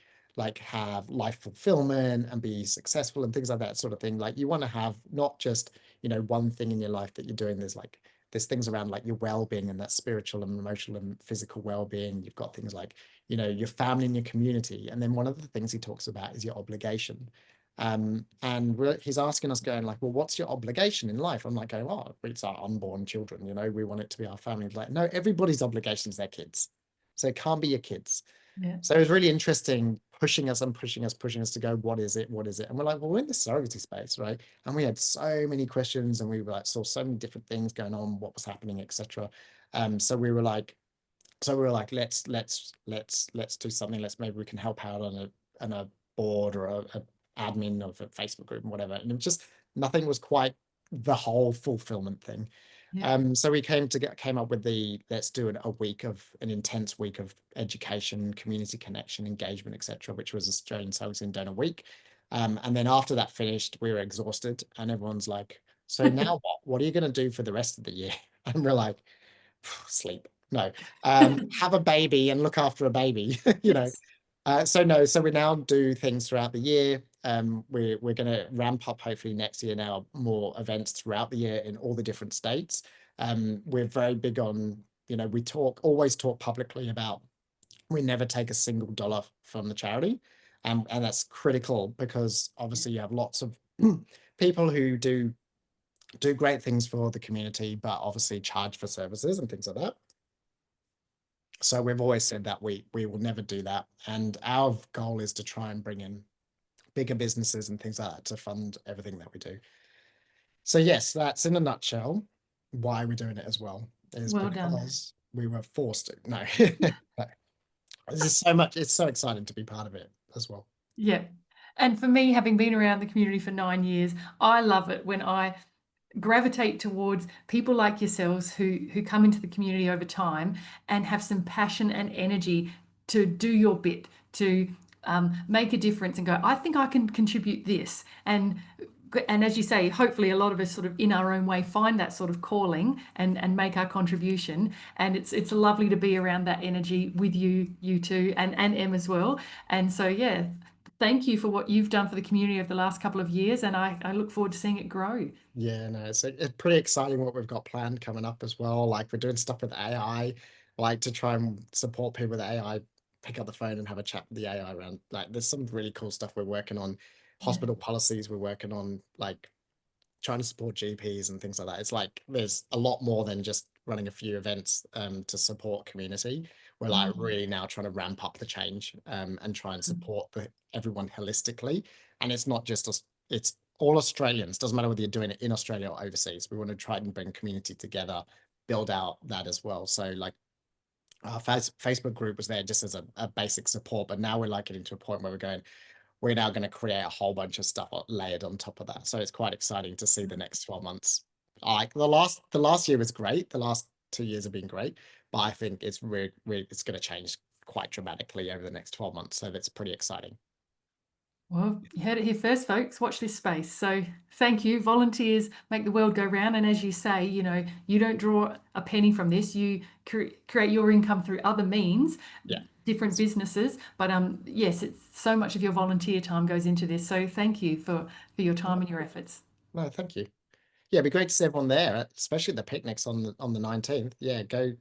have life fulfillment and be successful and things like that sort of thing, like you want to have not just, one thing in your life that you're doing. There's things around like your well-being and that spiritual and emotional and physical well-being. You've got things like, your family and your community. And then one of the things he talks about is your obligation. And he's asking us, going like, well, what's your obligation in life? I'm like, going, oh, it's our unborn children, you know, we want it to be our family. He's like, no, everybody's obligation is their kids. So it can't be your kids. Yeah. So it was really interesting, pushing us and pushing us to go, what is it? What is it? And we're like, well, we're in the surrogacy space, right? And we had so many questions, and we were like, saw so many different things going on, what was happening, etc. So we were like, let's do something. Maybe we can help out on a board or a admin of a Facebook group and whatever. And it was just, nothing was quite the whole fulfillment thing. Yeah. So we came up with the, let's do a week of an intense week of education, community connection, engagement, etc., which was Australian Surrogacy Donor Week. And then after that finished, we were exhausted, and everyone's like, so now what? What are you going to do for the rest of the year? And we're like, sleep. No, have a baby and look after a baby, you know. Yes. So no, so we now do things throughout the year. We're going to ramp up hopefully next year now, more events throughout the year in all the different states. We're very big on, you know, we always talk publicly about, we never take a single dollar from the charity. And that's critical, because obviously you have lots of people who do great things for the community, but obviously charge for services and things like that. So we've always said that we will never do that. And our goal is to try and bring in bigger businesses and things like that to fund everything that we do. So yes, that's in a nutshell why we're doing it as well, is Well done. because we were forced to. No, no. This is so much, it's so exciting to be part of it as well. Yeah. And for me, having been around the community for 9 years, I love it when I gravitate towards people like yourselves who come into the community over time and have some passion and energy to do your bit, to make a difference and go, I think I can contribute this. And as you say, hopefully a lot of us sort of in our own way find that sort of calling and make our contribution. And it's lovely to be around that energy with you two, and Em as well. And so, yeah, thank you for what you've done for the community over the last couple of years. And I look forward to seeing it grow. Yeah, no, it's pretty exciting what we've got planned coming up as well. Like, we're doing stuff with AI, like to try and support people with AI, pick up the phone and have a chat with the AI around. Like, there's some really cool stuff we're working on, Yeah. hospital policies we're working on, like trying to support GPs and things like that. It's like there's a lot more than just running a few events to support community. We're like Mm. really now trying to ramp up the change and try and support everyone holistically. And it's not just us, it's all Australians. Doesn't matter whether you're doing it in Australia or overseas. We want to try and bring community together, build out that as well. So like our Facebook group was there just as a basic support, but now we're like getting to a point where we're now going to create a whole bunch of stuff layered on top of that. So it's quite exciting to see the next 12 months. Like the last year was great. The last 2 years have been great, but I think it's it's going to change quite dramatically over the next 12 months. So that's pretty exciting. Well, you heard it here first, folks. Watch this space. So thank you. Volunteers make the world go round. And as you say, you don't draw a penny from this. You create your income through other means, Yeah. different businesses. But yes, it's so much of your volunteer time goes into this. So thank you for your time and your efforts. No, thank you. Yeah, it'd be great to see everyone there, especially the picnics on the 19th. Yeah, go.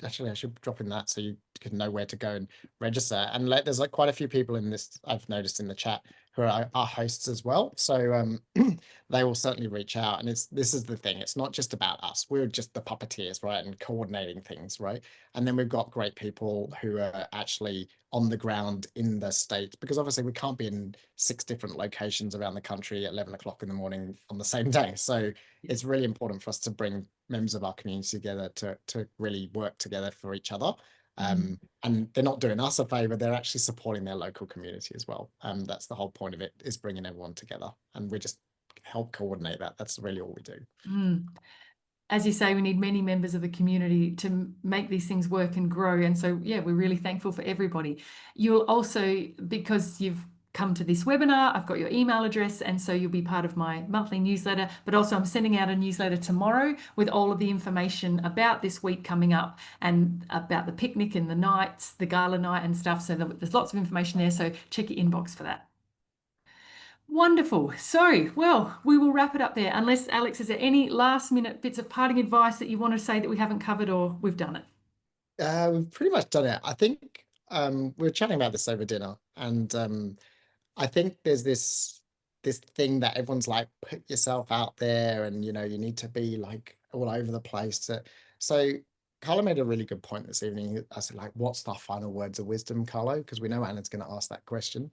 Actually, I should drop in that so you can know where to go and register. And there's like quite a few people in this I've noticed in the chat who are our hosts as well. So they will certainly reach out. And this is the thing. It's not just about us. We're just the puppeteers, right? And coordinating things, right? And then we've got great people who are actually on the ground in the state, because obviously we can't be in 6 different locations around the country at 11 o'clock in the morning on the same day. So it's really important for us to bring members of our community together to really work together for each other. And they're not doing us a favor, they're actually supporting their local community as well. That's the whole point of it, is bringing everyone together, and we just help coordinate that. That's really all we do. Mm. As you say, we need many members of the community to make these things work and grow. And so, yeah, we're really thankful for everybody. You'll also, because you've come to this webinar, I've got your email address, and so you'll be part of my monthly newsletter. But also, I'm sending out a newsletter tomorrow with all of the information about this week coming up, and about the picnic and the nights, the gala night and stuff. So there's lots of information there. So check your inbox for that. Wonderful. So, well, we will wrap it up there. Unless, Alex, is there any last minute bits of parting advice that you want to say that we haven't covered, or we've done it? We've pretty much done it. I think we were chatting about this over dinner, and I think there's this this thing that everyone's like, put yourself out there, and you need to be like all over the place. So Carlo made a really good point this evening. I said, like, what's the final words of wisdom, Carlo? Because we know Anna's going to ask that question.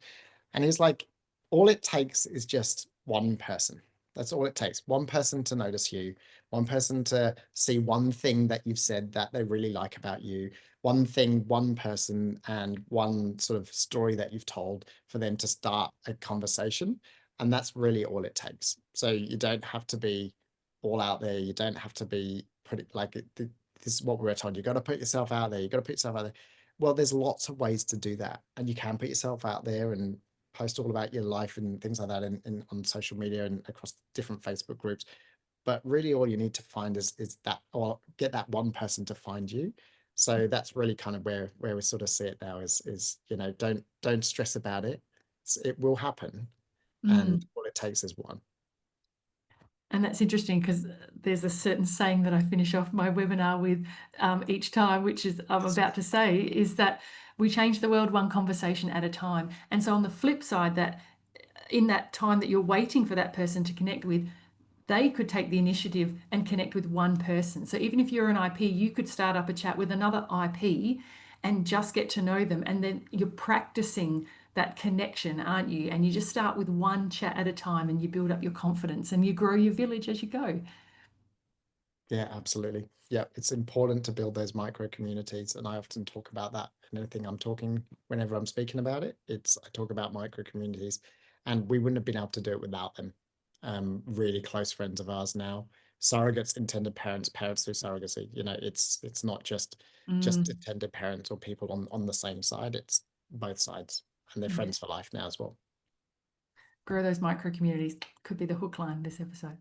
And he's like, all it takes is just one person. That's all it takes. One person to notice you, one person to see one thing that you've said that they really like about you, one thing, one person, and one sort of story that you've told for them to start a conversation. And that's really all it takes. So you don't have to be all out there. You don't have to be pretty like this is what we were told. You got to put yourself out there. You got to put yourself out there. Well, there's lots of ways to do that, and you can put yourself out there and post all about your life and things like that in on social media and across different Facebook groups. But really all you need to find is that, or get that one person to find you. So that's really kind of where we sort of see it now is don't stress about it. It will happen, and all it takes is one. And that's interesting because there's a certain saying that I finish off my webinar with each time, which is I'm about to say, is that we change the world one conversation at a time. And so on the flip side, that in that time that you're waiting for that person to connect with, they could take the initiative and connect with one person. So even if you're an IP, you could start up a chat with another IP and just get to know them. And then you're practicing that connection, aren't you? And you just start with one chat at a time and you build up your confidence and you grow your village as you go. Yeah, absolutely. Yeah, it's important to build those micro communities, and I often talk about that in anything I'm talking. Whenever I'm speaking about it, I talk about micro communities, and we wouldn't have been able to do it without them. Really close friends of ours now, surrogates, intended parents, parents through surrogacy. It's not just intended parents or people on the same side. It's both sides, and they're friends for life now as well. Grow those micro communities could be the hook line this episode.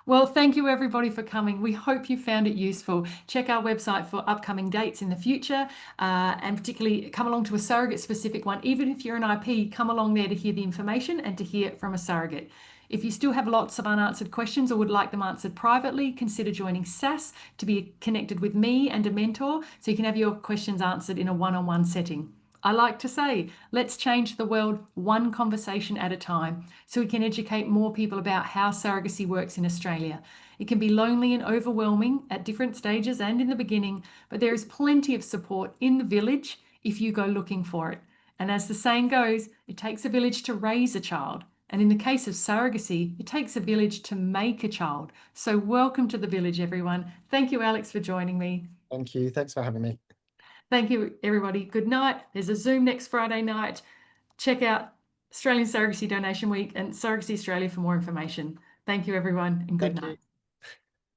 Well, thank you everybody for coming. We hope you found it useful. Check our website for upcoming dates in the future, and particularly come along to a surrogate specific one. Even if you're an IP, come along there to hear the information and to hear it from a surrogate. If you still have lots of unanswered questions or would like them answered privately, consider joining SASS to be connected with me and a mentor so you can have your questions answered in a one-on-one setting. I like to say, let's change the world one conversation at a time so we can educate more people about how surrogacy works in Australia. It can be lonely and overwhelming at different stages and in the beginning, but there is plenty of support in the village if you go looking for it. And as the saying goes, it takes a village to raise a child. And in the case of surrogacy, it takes a village to make a child. So welcome to the village, everyone. Thank you, Alex, for joining me. Thank you. Thanks for having me. Thank you, everybody. Good night. There's a Zoom next Friday night. Check out Australian Surrogacy Donation Week and Surrogacy Australia for more information. Thank you, everyone, and good night.